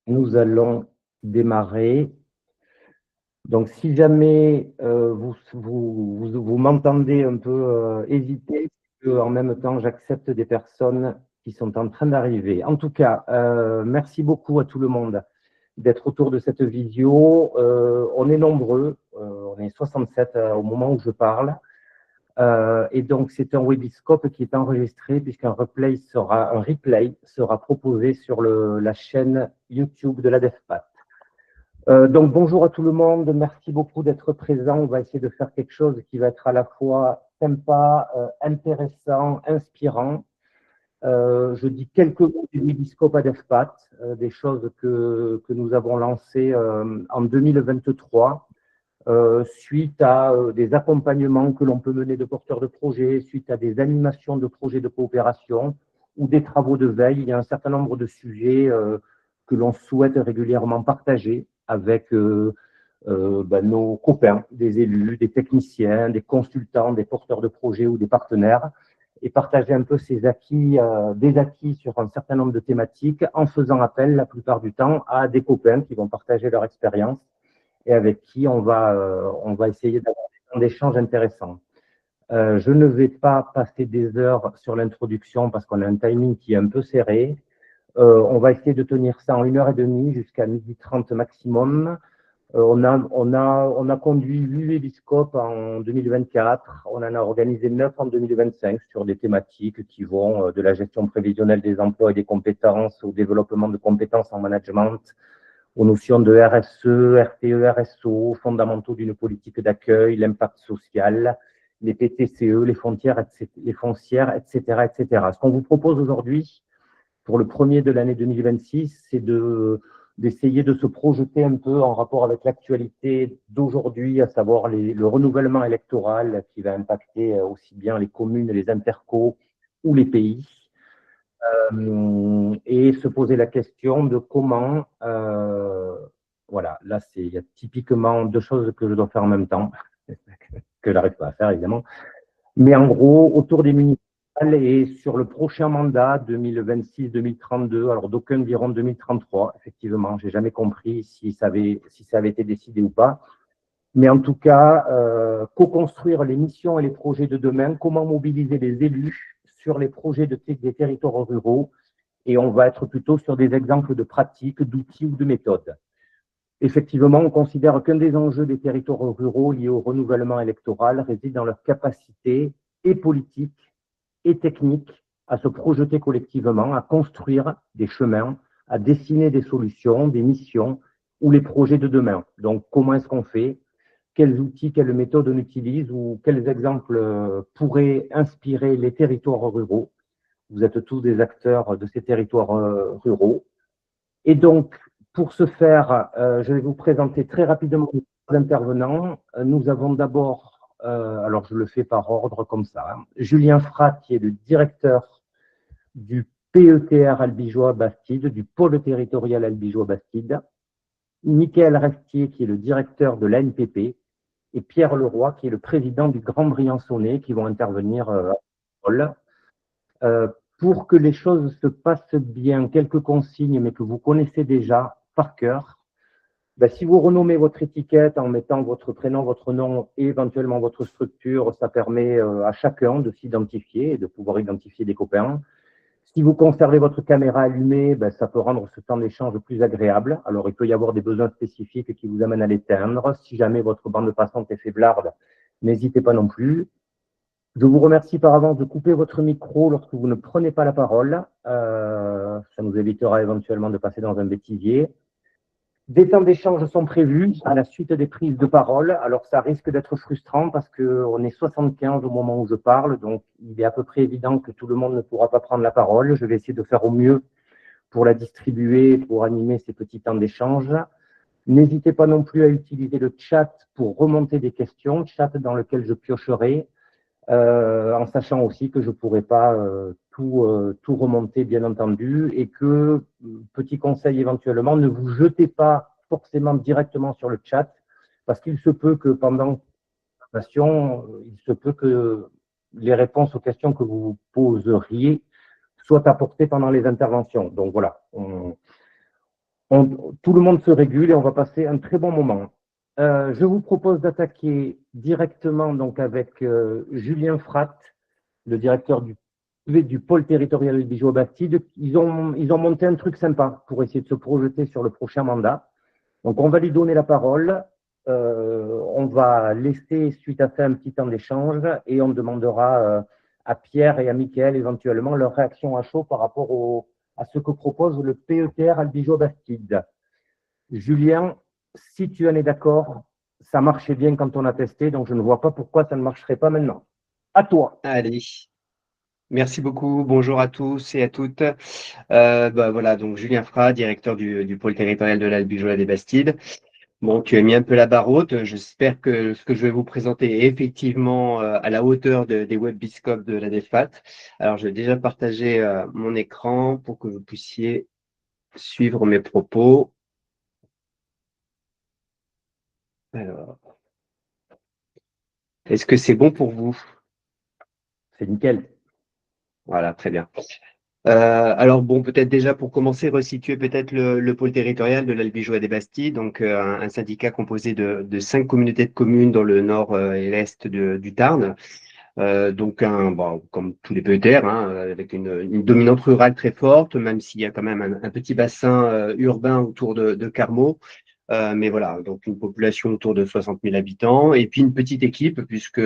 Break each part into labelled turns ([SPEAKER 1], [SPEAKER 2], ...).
[SPEAKER 1] Nous allons démarrer. Donc, si jamais vous m'entendez un peu hésiter, c'est que en même temps, j'accepte des personnes qui sont en train d'arriver. En tout cas, merci beaucoup à tout le monde d'être autour de cette visio. On est nombreux, on est 67 au moment où je parle. Et donc, c'est un Webiscope qui est enregistré puisqu'un replay sera proposé sur la chaîne YouTube de la DEFPAT. Donc, bonjour à tout le monde. Merci beaucoup d'être présent. On va essayer de faire quelque chose qui va être à la fois sympa, intéressant, inspirant. Je dis quelques mots du Webiscope à DEFPAT, des choses que nous avons lancées en 2023. Suite à des accompagnements que l'on peut mener de porteurs de projets, suite à des animations de projets de coopération ou des travaux de veille. Il y a un certain nombre de sujets que l'on souhaite régulièrement partager avec nos copains, des élus, des techniciens, des consultants, des porteurs de projets ou des partenaires, et partager un peu ces acquis, des acquis sur un certain nombre de thématiques en faisant appel la plupart du temps à des copains qui vont partager leur expérience et avec qui on va essayer d'avoir des temps d'échange intéressants. Je ne vais pas passer des heures sur l'introduction parce qu'on a un timing qui est un peu serré. On va essayer de tenir ça en 1h30 jusqu'à 12h30 maximum. On a conduit 8 Webiscopes en 2024. On en a organisé 9 en 2025 sur des thématiques qui vont de la gestion prévisionnelle des emplois et des compétences au développement de compétences en management, aux notions de RSE, RTE, RSO, fondamentaux d'une politique d'accueil, l'impact social, les PTCE, les foncières, etc., etc. Ce qu'on vous propose aujourd'hui, pour le premier de l'année 2026, c'est d'essayer de se projeter un peu en rapport avec l'actualité d'aujourd'hui, à savoir le renouvellement électoral qui va impacter aussi bien les communes, les intercos ou les pays. Et se poser la question de comment, voilà, là, il y a typiquement deux choses que je dois faire en même temps, que je n'arrive pas à faire, évidemment. Mais en gros, autour des municipales et sur le prochain mandat, 2026-2032, alors d'aucuns diront 2033, effectivement, je n'ai jamais compris si ça avait été décidé ou pas. Mais en tout cas, co-construire les missions et les projets de demain, comment mobiliser les élus sur les projets des territoires ruraux, et on va être plutôt sur des exemples de pratiques, d'outils ou de méthodes. Effectivement, on considère qu'un des enjeux des territoires ruraux liés au renouvellement électoral réside dans leur capacité et politique et technique à se projeter collectivement, à construire des chemins, à dessiner des solutions, des missions ou les projets de demain. Donc, comment est-ce qu'on fait? Quels outils, quelles méthodes on utilise ou quels exemples pourraient inspirer les territoires ruraux? Vous êtes tous des acteurs de ces territoires ruraux. Et donc, pour ce faire, je vais vous présenter très rapidement les intervenants. Nous avons d'abord, alors je le fais par ordre comme ça, hein, Julien Frat, qui est le directeur du PETR Albigeois-Bastide, du pôle territorial Albigeois-Bastide, Michael Restier, qui est le directeur de l'ANPP, et Pierre Leroy, qui est le président du Grand Briançonnais, qui vont intervenir à Paul. Pour que les choses se passent bien, quelques consignes, mais que vous connaissez déjà par cœur. Ben, si vous renommez votre étiquette en mettant votre prénom, votre nom et éventuellement votre structure, ça permet à chacun de s'identifier et de pouvoir identifier des copains. Si vous conservez votre caméra allumée, ben, ça peut rendre ce temps d'échange plus agréable. Alors, il peut y avoir des besoins spécifiques qui vous amènent à l'éteindre. Si jamais votre bande passante est faiblarde, n'hésitez pas non plus. Je vous remercie par avance de couper votre micro lorsque vous ne prenez pas la parole. Ça nous évitera éventuellement de passer dans un bêtisier. Des temps d'échange sont prévus à la suite des prises de parole. Alors, ça risque d'être frustrant parce qu'on est 75 au moment où je parle. Donc, il est à peu près évident que tout le monde ne pourra pas prendre la parole. Je vais essayer de faire au mieux pour la distribuer, pour animer ces petits temps d'échange. N'hésitez pas non plus à utiliser le chat pour remonter des questions, chat dans lequel je piocherai. En sachant aussi que je ne pourrai pas tout remonter, bien entendu, et que, petit conseil éventuellement, ne vous jetez pas forcément directement sur le chat, parce qu'il se peut que pendant la présentation, il se peut que les réponses aux questions que vous vous poseriez soient apportées pendant les interventions. Donc voilà, Tout le monde se régule et on va passer un très bon moment. Je vous propose d'attaquer directement donc avec Julien Fratt, le directeur du pôle territorial de Bijou Bastide. Ils ont monté un truc sympa pour essayer de se projeter sur le prochain mandat. Donc, on va lui donner la parole. On va laisser, suite à ça, un petit temps d'échange et on demandera à Pierre et à Mickaël éventuellement leur réaction à chaud par rapport à ce que propose le PETR Albigeois Bastide. Julien, si tu en es d'accord, ça marchait bien quand on a testé, donc je ne vois pas pourquoi ça ne marcherait pas maintenant. À toi.
[SPEAKER 2] Allez, merci beaucoup. Bonjour à tous et à toutes. Voilà, donc Julien Frat, directeur du pôle territorial de l'Albigeois des Bastides. Bon, tu as mis un peu la barre haute. J'espère que ce que je vais vous présenter est effectivement à la hauteur des web-biscopes de la DEFAT. Alors, je vais déjà partager mon écran pour que vous puissiez suivre mes propos. Alors, est-ce que c'est bon pour vous?
[SPEAKER 1] C'est nickel.
[SPEAKER 2] Voilà, très bien. Alors bon, peut-être déjà pour commencer, resituer peut-être le pôle territorial de l'Albigeois des Bastilles, donc un syndicat composé de 5 communautés de communes dans le nord et l'est du Tarn. Comme tous les PETR, hein, avec une dominante rurale très forte, même s'il y a quand même un petit bassin urbain autour de Carmaux. Mais voilà, donc une population autour de 60 000 habitants et puis une petite équipe, puisque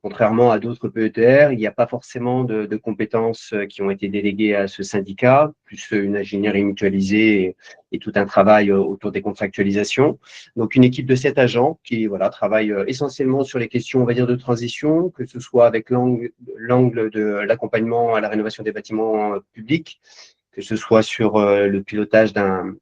[SPEAKER 2] contrairement à d'autres PETR, il n'y a pas forcément de compétences qui ont été déléguées à ce syndicat, plus une ingénierie mutualisée et tout un travail autour des contractualisations. Donc une équipe de 7 agents qui voilà, travaillent essentiellement sur les questions, on va dire, de transition, que ce soit avec l'angle de l'accompagnement à la rénovation des bâtiments publics, que ce soit sur le pilotage d'un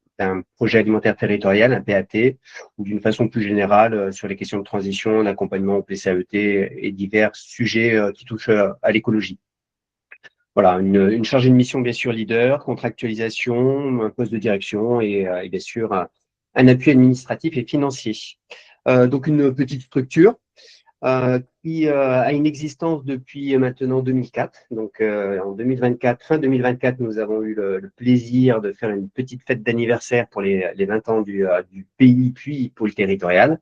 [SPEAKER 2] projet alimentaire territorial, un PAT, ou d'une façon plus générale sur les questions de transition, d'accompagnement au PCAET et divers sujets qui touchent à l'écologie. Voilà, une chargée de mission bien sûr leader, contractualisation, un poste de direction et bien sûr un appui administratif et financier. Donc une petite structure qui a une existence depuis maintenant 2004. Donc en 2024, fin 2024, nous avons eu le plaisir de faire une petite fête d'anniversaire pour les 20 ans du pays, puis pôle territorial.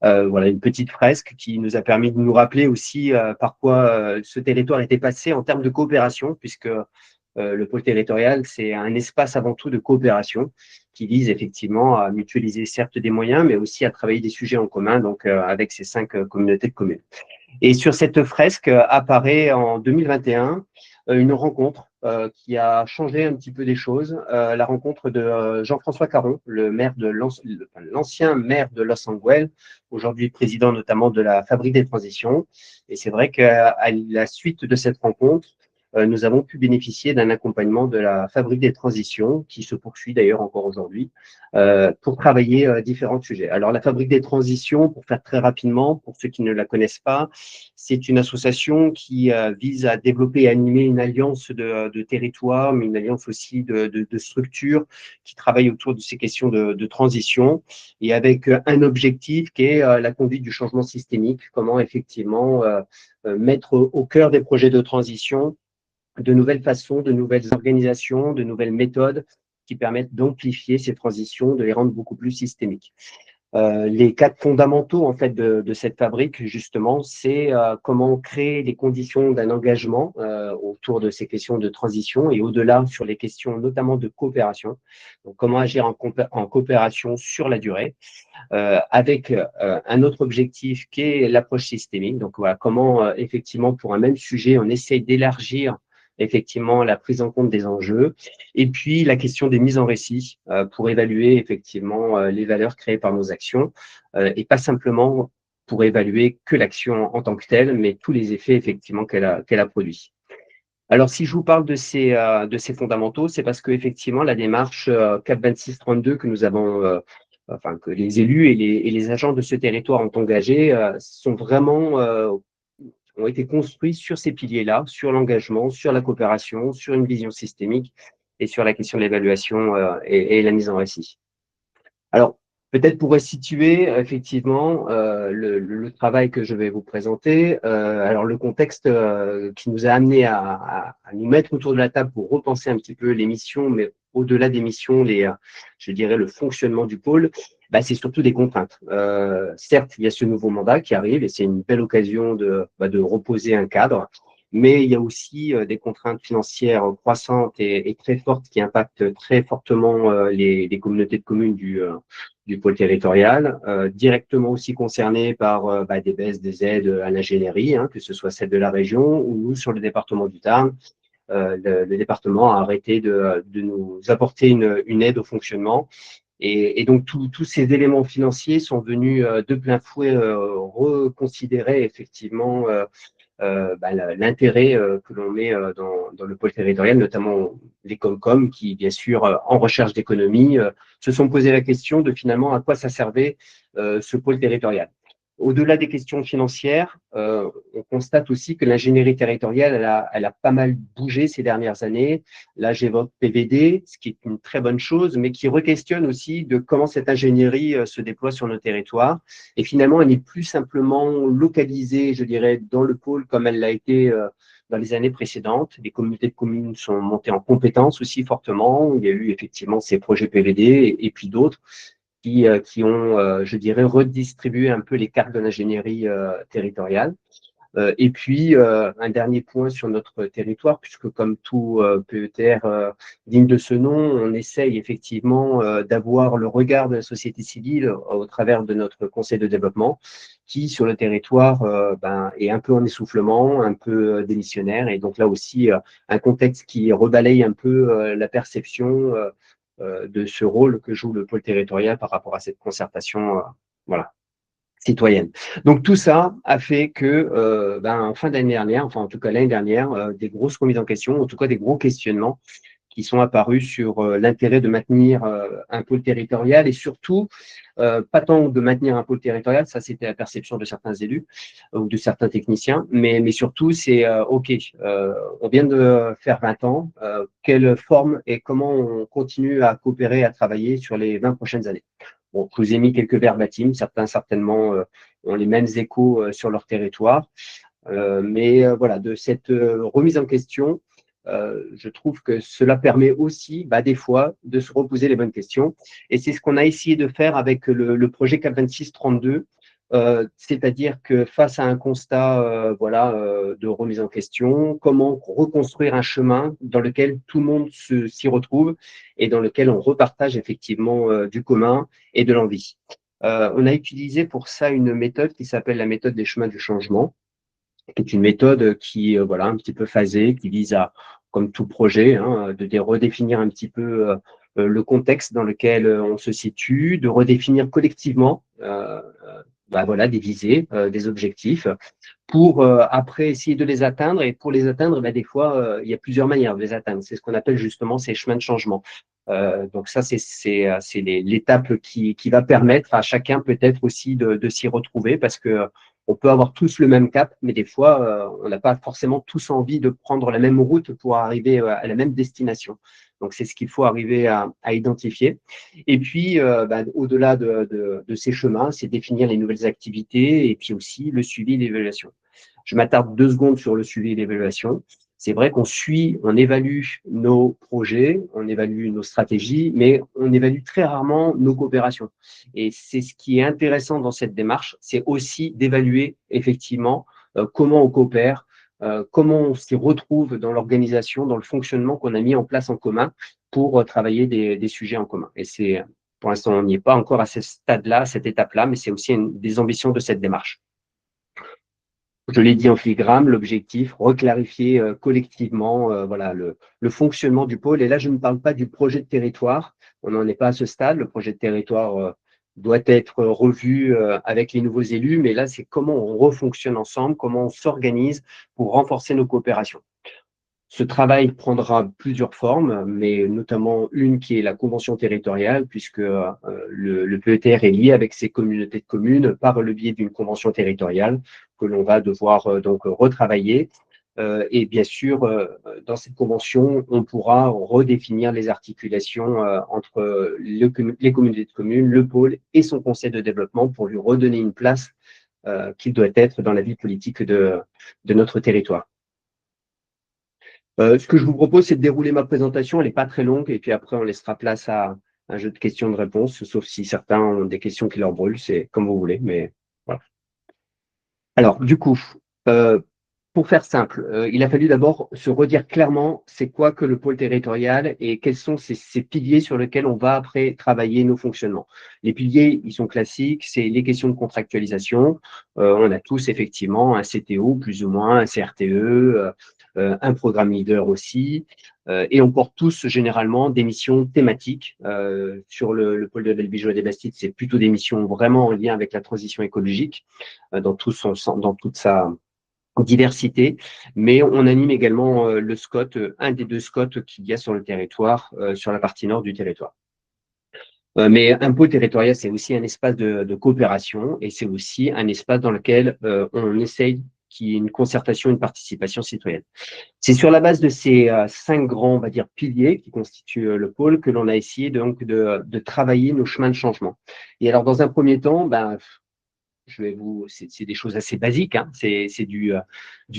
[SPEAKER 2] Voilà, une petite fresque qui nous a permis de nous rappeler aussi par quoi ce territoire était passé en termes de coopération, puisque le pôle territorial, c'est un espace avant tout de coopération qui vise effectivement à mutualiser certes des moyens, mais aussi à travailler des sujets en commun, donc avec ces 5 communautés de communes. Et sur cette fresque apparaît en 2021 une rencontre qui a changé un petit peu des choses, la rencontre de Jean-François Caron, l'ancien maire de Los Angeles, aujourd'hui président notamment de la Fabrique des Transitions. Et c'est vrai qu'à la suite de cette rencontre, nous avons pu bénéficier d'un accompagnement de la Fabrique des Transitions, qui se poursuit d'ailleurs encore aujourd'hui, pour travailler différents sujets. Alors, la Fabrique des Transitions, pour faire très rapidement, pour ceux qui ne la connaissent pas, c'est une association qui vise à développer et animer une alliance de territoires, mais une alliance aussi de structures qui travaillent autour de ces questions de transition et avec un objectif qui est la conduite du changement systémique, comment effectivement mettre au cœur des projets de transition de nouvelles façons, de nouvelles organisations, de nouvelles méthodes qui permettent d'amplifier ces transitions, de les rendre beaucoup plus systémiques. Les 4 fondamentaux en fait de cette fabrique justement, c'est comment créer les conditions d'un engagement autour de ces questions de transition et au-delà sur les questions notamment de coopération. Donc comment agir en coopération sur la durée, avec un autre objectif qui est l'approche systémique. Donc voilà, comment effectivement pour un même sujet, on essaye d'élargir effectivement la prise en compte des enjeux, et puis la question des mises en récit pour évaluer effectivement les valeurs créées par nos actions, et pas simplement pour évaluer que l'action en tant que telle, mais tous les effets effectivement qu'elle a produits. Alors, si je vous parle de ces fondamentaux, c'est parce que effectivement la démarche CAP 2632 que nous avons, enfin que les élus et les agents de ce territoire ont engagé, sont vraiment ont été construits sur ces piliers-là, sur l'engagement, sur la coopération, sur une vision systémique et sur la question de l'évaluation et la mise en récit. Alors, peut-être pour resituer effectivement le travail que je vais vous présenter, alors le contexte qui nous a amené à nous mettre autour de la table pour repenser un petit peu les missions, mais au-delà des missions, je dirais le fonctionnement du pôle, bah, c'est surtout des contraintes. Certes, il y a ce nouveau mandat qui arrive et c'est une belle occasion de reposer un cadre, mais il y a aussi des contraintes financières croissantes et très fortes qui impactent très fortement les communautés de communes du pôle territorial, directement aussi concernées par des baisses des aides à l'ingénierie, hein, que ce soit celle de la région ou nous sur le département du Tarn. Le département a arrêté de nous apporter une aide au fonctionnement. Et donc, tous ces éléments financiers sont venus de plein fouet reconsidérer effectivement l'intérêt que l'on met dans le pôle territorial, notamment les Comcom, qui, bien sûr, en recherche d'économie, se sont posé la question de finalement à quoi ça servait ce pôle territorial. Au-delà des questions financières, on constate aussi que l'ingénierie territoriale, elle a pas mal bougé ces dernières années. Là, j'évoque PVD, ce qui est une très bonne chose, mais qui re-questionne aussi de comment cette ingénierie se déploie sur nos territoires. Et finalement, elle n'est plus simplement localisée, je dirais, dans le pôle comme elle l'a été dans les années précédentes. Les communautés de communes sont montées en compétences aussi fortement. Il y a eu effectivement ces projets PVD et puis d'autres qui ont, je dirais, redistribué un peu les cartes de l'ingénierie territoriale. Et puis, un dernier point sur notre territoire, puisque comme tout PETR digne de ce nom, on essaye effectivement d'avoir le regard de la société civile au travers de notre conseil de développement, qui sur le territoire est un peu en essoufflement, un peu démissionnaire, et donc là aussi un contexte qui rebalaye un peu la perception de ce rôle que joue le pôle territorial par rapport à cette concertation voilà, citoyenne. Donc tout ça a fait que en fin d'année dernière, enfin en tout cas l'année dernière, des grosses remises en question, en tout cas des gros questionnements qui sont apparus sur l'intérêt de maintenir un pôle territorial et surtout, pas tant de maintenir un pôle territorial, ça c'était la perception de certains élus ou de certains techniciens, mais surtout c'est OK, on vient de faire 20 ans, quelle forme et comment on continue à coopérer, à travailler sur les 20 prochaines années. Bon, je vous ai mis quelques verbatims, certains certainement ont les mêmes échos sur leur territoire, mais voilà, de cette remise en question, je trouve que cela permet aussi, des fois, de se reposer les bonnes questions. Et c'est ce qu'on a essayé de faire avec le projet CAP 2632, c'est-à-dire que face à un constat de remise en question, comment reconstruire un chemin dans lequel tout le monde s'y retrouve et dans lequel on repartage effectivement du commun et de l'envie. On a utilisé pour ça une méthode qui s'appelle la méthode des chemins du changement, qui est une méthode qui un petit peu phasée, qui vise à, comme tout projet, hein, de redéfinir un petit peu le contexte dans lequel on se situe, de redéfinir collectivement des visées, des objectifs, pour après essayer de les atteindre. Et pour les atteindre, des fois, il y a plusieurs manières de les atteindre. C'est ce qu'on appelle justement ces chemins de changement. Donc ça, c'est l'étape qui va permettre à chacun peut-être aussi de s'y retrouver, parce que on peut avoir tous le même cap, mais des fois, on n'a pas forcément tous envie de prendre la même route pour arriver à la même destination. Donc, c'est ce qu'il faut arriver à identifier. Et puis, au-delà de ces chemins, c'est définir les nouvelles activités et puis aussi le suivi et l'évaluation. Je m'attarde 2 secondes sur le suivi et l'évaluation. C'est vrai qu'on suit, on évalue nos projets, on évalue nos stratégies, mais on évalue très rarement nos coopérations. Et c'est ce qui est intéressant dans cette démarche, c'est aussi d'évaluer effectivement comment on coopère, comment on s'y retrouve dans l'organisation, dans le fonctionnement qu'on a mis en place en commun pour travailler des sujets en commun. Et c'est, pour l'instant, on n'y est pas encore à ce stade-là, cette étape-là, mais c'est aussi une des ambitions de cette démarche. Je l'ai dit en filigrane, l'objectif, reclarifier collectivement le fonctionnement du pôle. Et là, je ne parle pas du projet de territoire. On n'en est pas à ce stade. Le projet de territoire doit être revu avec les nouveaux élus. Mais là, c'est comment on refonctionne ensemble, comment on s'organise pour renforcer nos coopérations. Ce travail prendra plusieurs formes, mais notamment une qui est la convention territoriale, puisque le PETR est lié avec ses communautés de communes par le biais d'une convention territoriale que l'on va devoir donc retravailler. Et bien sûr, dans cette convention, on pourra redéfinir les articulations entre les communautés de communes, le pôle et son conseil de développement pour lui redonner une place qu'il doit être dans la vie politique de notre territoire. Ce que je vous propose, c'est de dérouler ma présentation. Elle n'est pas très longue et puis après, on laissera place à un jeu de questions et de réponses, sauf si certains ont des questions qui leur brûlent. C'est comme vous voulez, mais voilà. Alors, du coup, euh, pour faire simple, il a fallu d'abord se redire clairement c'est quoi que le pôle territorial et quels sont ces piliers sur lesquels on va après travailler nos fonctionnements. Les piliers, ils sont classiques, c'est les questions de contractualisation. On a tous effectivement un CTO plus ou moins, un CRTE, un programme leader aussi, et on porte tous généralement des missions thématiques. Sur le pôle de Belbigeot et des Bastides, c'est plutôt des missions vraiment en lien avec la transition écologique dans toute sa diversité, mais on anime également le SCOT, un des deux SCOT qu'il y a sur le territoire, sur la partie nord du territoire. Mais un pôle territorial, c'est aussi un espace de coopération et c'est aussi un espace dans lequel on essaye qu'il y ait une concertation, une participation citoyenne. C'est sur la base de ces 5 grands, on va dire, piliers qui constituent le pôle que l'on a essayé donc de travailler nos chemins de changement. Et alors, dans un premier temps, c'est des choses assez basiques, hein. C'est du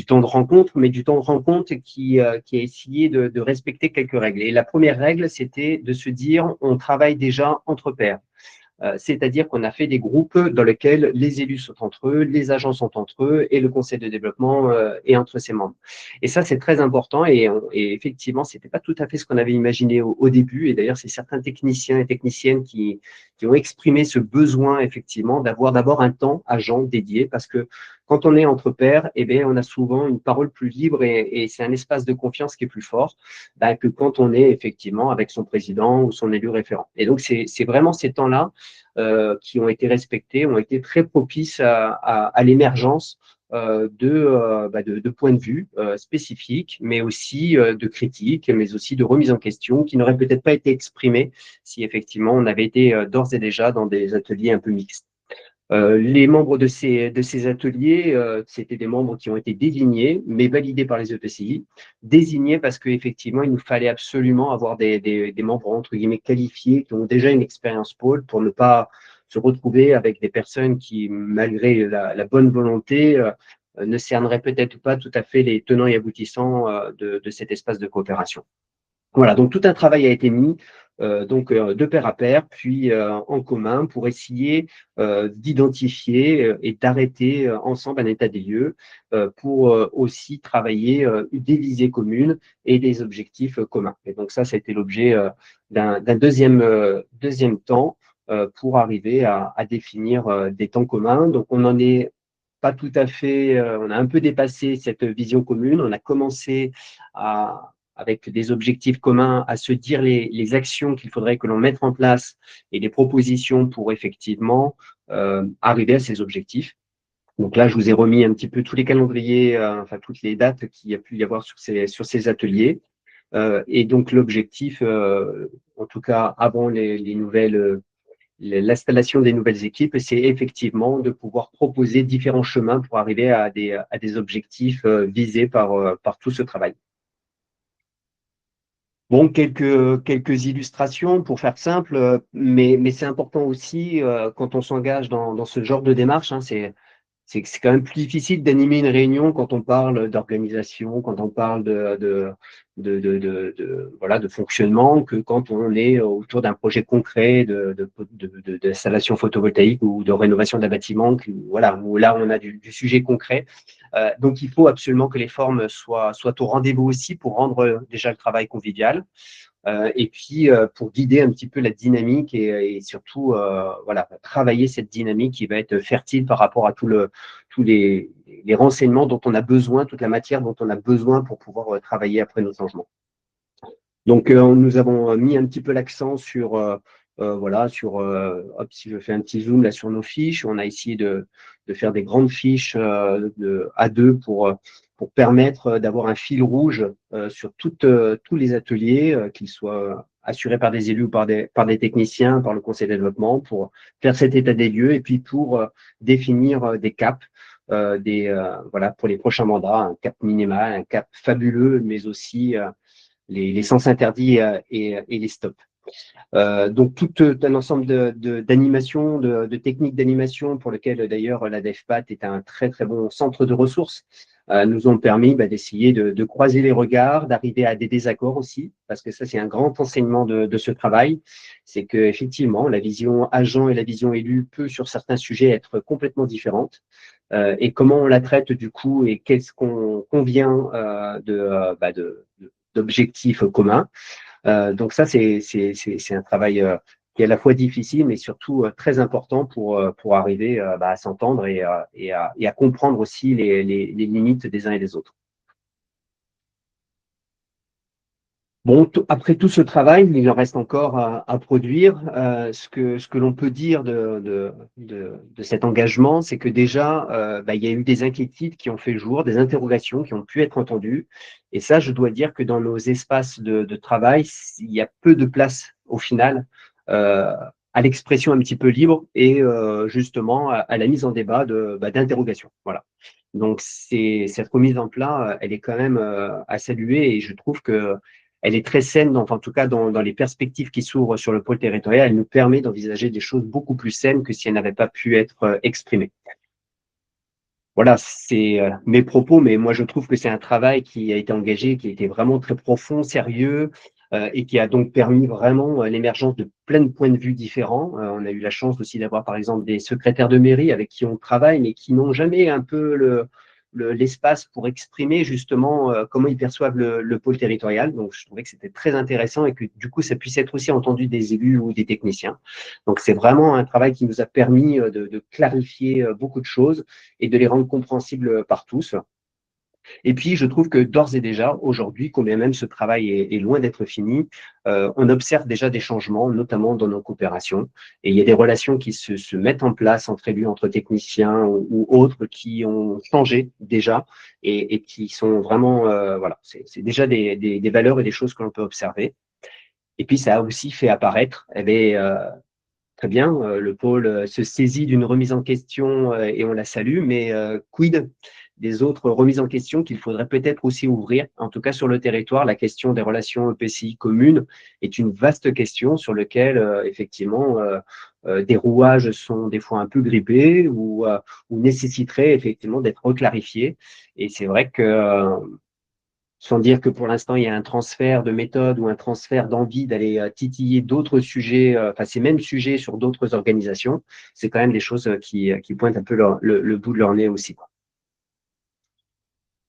[SPEAKER 2] temps de rencontre, mais du temps de rencontre qui a essayé de respecter quelques règles. Et la première règle, c'était de se dire, on travaille déjà entre pairs. C'est-à-dire qu'on a fait des groupes dans lesquels les élus sont entre eux, les agents sont entre eux et le conseil de développement est entre ses membres. Et ça, c'est très important et effectivement, ce n'était pas tout à fait ce qu'on avait imaginé au début. Et d'ailleurs, c'est certains techniciens et techniciennes qui ont exprimé ce besoin, effectivement, d'avoir d'abord un temps agent dédié parce que quand on est entre pairs, eh bien, on a souvent une parole plus libre et c'est un espace de confiance qui est plus fort que quand on est effectivement avec son président ou son élu référent. Et donc, c'est vraiment ces temps-là qui ont été respectés, ont été très propices à l'émergence de points de vue spécifiques, mais aussi de critiques, mais aussi de remise en question qui n'auraient peut-être pas été exprimées si effectivement on avait été d'ores et déjà dans des ateliers un peu mixtes. Les membres de ces ateliers, c'était des membres qui ont été désignés, mais validés par les EPCI. Désignés parce qu'effectivement, il nous fallait absolument avoir des membres, entre guillemets, qualifiés, qui ont déjà une expérience pôle pour ne pas se retrouver avec des personnes qui, malgré la bonne volonté, ne cerneraient peut-être pas tout à fait les tenants et aboutissants de cet espace de coopération. Voilà, donc tout un travail a été mis de pair à pair, puis en commun pour essayer d'identifier et d'arrêter ensemble un état des lieux pour aussi travailler des visées communes et des objectifs communs. Et donc ça a été l'objet d'un deuxième temps pour arriver à définir des temps communs. Donc on n'en est pas tout à fait, on a un peu dépassé cette vision commune. On a commencé avec des objectifs communs, à se dire les actions qu'il faudrait que l'on mette en place et les propositions pour effectivement arriver à ces objectifs. Donc là, je vous ai remis un petit peu tous les calendriers, enfin toutes les dates qu'il y a pu y avoir sur ces ateliers. Et donc l'objectif, en tout cas avant les nouvelles l'installation des nouvelles équipes, c'est effectivement de pouvoir proposer différents chemins pour arriver à des objectifs visés par tout ce travail. Bon, quelques illustrations pour faire simple, mais c'est important aussi quand on s'engage dans ce genre de démarche, hein, c'est quand même plus difficile d'animer une réunion quand on parle d'organisation, quand on parle voilà, de fonctionnement, que quand on est autour d'un projet concret d'installation photovoltaïque ou de rénovation d'un bâtiment, voilà, où là on a du sujet concret. Donc il faut absolument que les formes soient au rendez-vous aussi pour rendre déjà le travail convivial. Et puis pour guider un petit peu la dynamique et surtout voilà, travailler cette dynamique qui va être fertile par rapport à tous les renseignements dont on a besoin, toute la matière dont on a besoin pour pouvoir travailler après nos changements. Donc nous avons mis un petit peu l'accent sur voilà, si je fais un petit zoom là sur nos fiches, on a essayé de faire des grandes fiches A2 pour permettre d'avoir un fil rouge sur tous les ateliers, qu'ils soient assurés par des élus ou par des techniciens, par le conseil de développement, pour faire cet état des lieux et puis pour définir des caps, voilà, pour les prochains mandats, un cap minimal, un cap fabuleux, mais aussi les sens interdits et les stops. Donc, tout un ensemble d'animations, de techniques d'animation pour lesquelles d'ailleurs la DEFPAT est un très très bon centre de ressources nous ont permis d'essayer de croiser les regards, d'arriver à des désaccords aussi, parce que ça, c'est un grand enseignement de ce travail. C'est qu'effectivement, la vision agent et la vision élu peut, sur certains sujets, être complètement différentes. Et comment on la traite du coup et qu'est-ce qu'on convient d'objectifs communs. Donc ça, c'est un travail qui est à la fois difficile, mais surtout très important pour arriver à s'entendre et à comprendre aussi les limites des uns et des autres. Bon, après tout ce travail, il en reste encore à produire. Ce que l'on peut dire de cet engagement, c'est que déjà, il y a eu des inquiétudes qui ont fait jour, des interrogations qui ont pu être entendues. Et ça, je dois dire que dans nos espaces de travail, il y a peu de place au final à l'expression un petit peu libre et justement à la mise en débat d'interrogations. Voilà. Donc, cette remise en plat, elle est quand même à saluer et je trouve que elle est très saine, en tout cas dans les perspectives qui s'ouvrent sur le pôle territorial. Elle nous permet d'envisager des choses beaucoup plus saines que si elles n'avaient pas pu être exprimées. Voilà, c'est mes propos, mais moi je trouve que c'est un travail qui a été engagé, qui a été vraiment très profond, sérieux, et qui a donc permis vraiment l'émergence de plein de points de vue différents. On a eu la chance aussi d'avoir par exemple des secrétaires de mairie avec qui on travaille, mais qui n'ont jamais un peu l'espace pour exprimer justement comment ils perçoivent le pôle territorial. Donc je trouvais que c'était très intéressant et que du coup ça puisse être aussi entendu des élus ou des techniciens. Donc c'est vraiment un travail qui nous a permis de clarifier beaucoup de choses et de les rendre compréhensibles par tous. Et puis, je trouve que d'ores et déjà, aujourd'hui, combien même ce travail est loin d'être fini, on observe déjà des changements, notamment dans nos coopérations. Et il y a des relations qui se mettent en place entre élus, entre techniciens ou autres qui ont changé déjà et qui sont vraiment, voilà, c'est déjà des valeurs et des choses que l'on peut observer. Et puis, ça a aussi fait apparaître, très bien, le pôle se saisit d'une remise en question et on la salue, mais quid des autres remises en question qu'il faudrait peut-être aussi ouvrir, en tout cas sur le territoire, la question des relations EPCI communes est une vaste question sur laquelle effectivement des rouages sont des fois un peu grippés ou nécessiteraient effectivement d'être reclarifiés. Et c'est vrai que sans dire que pour l'instant, il y a un transfert de méthode ou un transfert d'envie d'aller titiller d'autres sujets, ces mêmes sujets sur d'autres organisations, c'est quand même des choses qui pointent un peu le bout de leur nez aussi.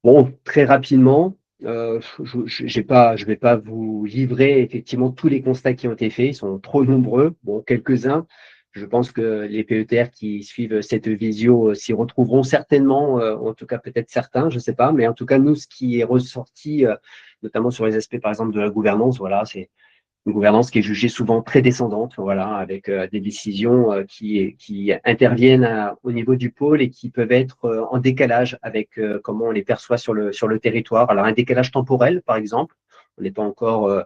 [SPEAKER 2] Bon, très rapidement, je vais pas vous livrer effectivement tous les constats qui ont été faits, ils sont trop nombreux. Bon, quelques-uns. Je pense que les PETR qui suivent cette visio s'y retrouveront certainement, en tout cas peut-être certains, je ne sais pas, mais en tout cas nous, ce qui est ressorti, notamment sur les aspects par exemple de la gouvernance, voilà, c'est une gouvernance qui est jugée souvent très descendante, voilà, avec des décisions qui interviennent au niveau du pôle et qui peuvent être en décalage avec comment on les perçoit sur le territoire. Alors un décalage temporel, par exemple, on n'est pas encore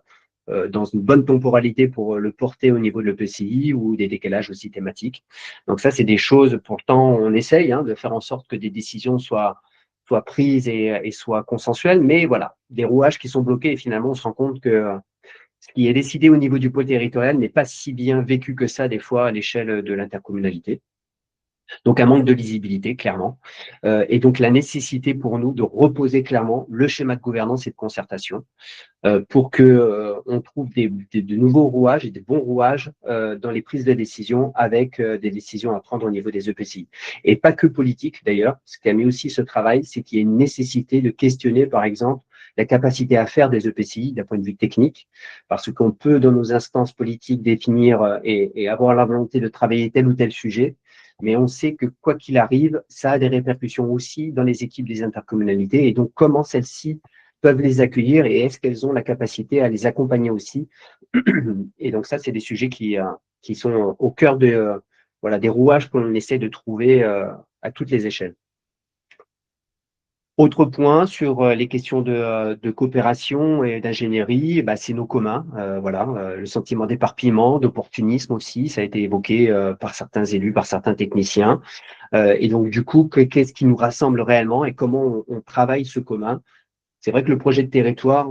[SPEAKER 2] dans une bonne temporalité pour le porter au niveau de l'EPCI ou des décalages aussi thématiques. Donc ça, c'est des choses, pourtant, on essaye de faire en sorte que des décisions soient prises et soient consensuelles, mais voilà, des rouages qui sont bloqués et finalement, on se rend compte que ce qui est décidé au niveau du pôle territorial n'est pas si bien vécu que ça, des fois, à l'échelle de l'intercommunalité. Donc, un manque de lisibilité, clairement. Et donc, la nécessité pour nous de reposer clairement le schéma de gouvernance et de concertation pour que on trouve de nouveaux rouages et des bons rouages dans les prises de décision avec des décisions à prendre au niveau des EPCI. Et pas que politique, d'ailleurs. Ce qui a mis aussi ce travail, c'est qu'il y a une nécessité de questionner, par exemple, la capacité à faire des EPCI d'un point de vue technique, parce qu'on peut, dans nos instances politiques, définir et avoir la volonté de travailler tel ou tel sujet, mais on sait que quoi qu'il arrive, ça a des répercussions aussi dans les équipes des intercommunalités, et donc comment celles-ci peuvent les accueillir et est-ce qu'elles ont la capacité à les accompagner aussi. Et donc ça, c'est des sujets qui sont au cœur voilà, des rouages qu'on essaie de trouver à toutes les échelles. Autre point sur les questions de coopération et d'ingénierie, c'est nos communs. Voilà, le sentiment d'éparpillement, d'opportunisme aussi, ça a été évoqué par certains élus, par certains techniciens. Et donc, du coup, qu'est-ce qui nous rassemble réellement et comment on travaille ce commun? C'est vrai que le projet de territoire,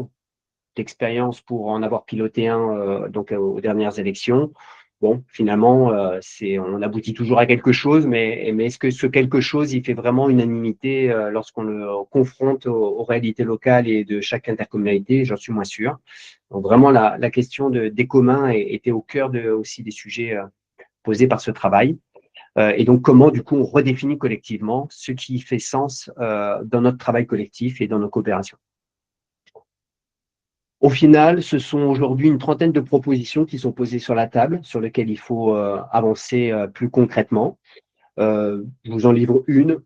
[SPEAKER 2] d'expérience pour en avoir piloté un aux dernières élections, bon, finalement, on aboutit toujours à quelque chose, mais est-ce que ce quelque chose, il fait vraiment unanimité lorsqu'on le confronte aux réalités locales et de chaque intercommunalité? J'en suis moins sûr. Donc vraiment, la question des communs était au cœur aussi des sujets posés par ce travail. Et donc, comment, du coup, on redéfinit collectivement ce qui fait sens dans notre travail collectif et dans nos coopérations. Au final, ce sont aujourd'hui une trentaine de propositions qui sont posées sur la table, sur lesquelles il faut avancer plus concrètement. Je vous en livre une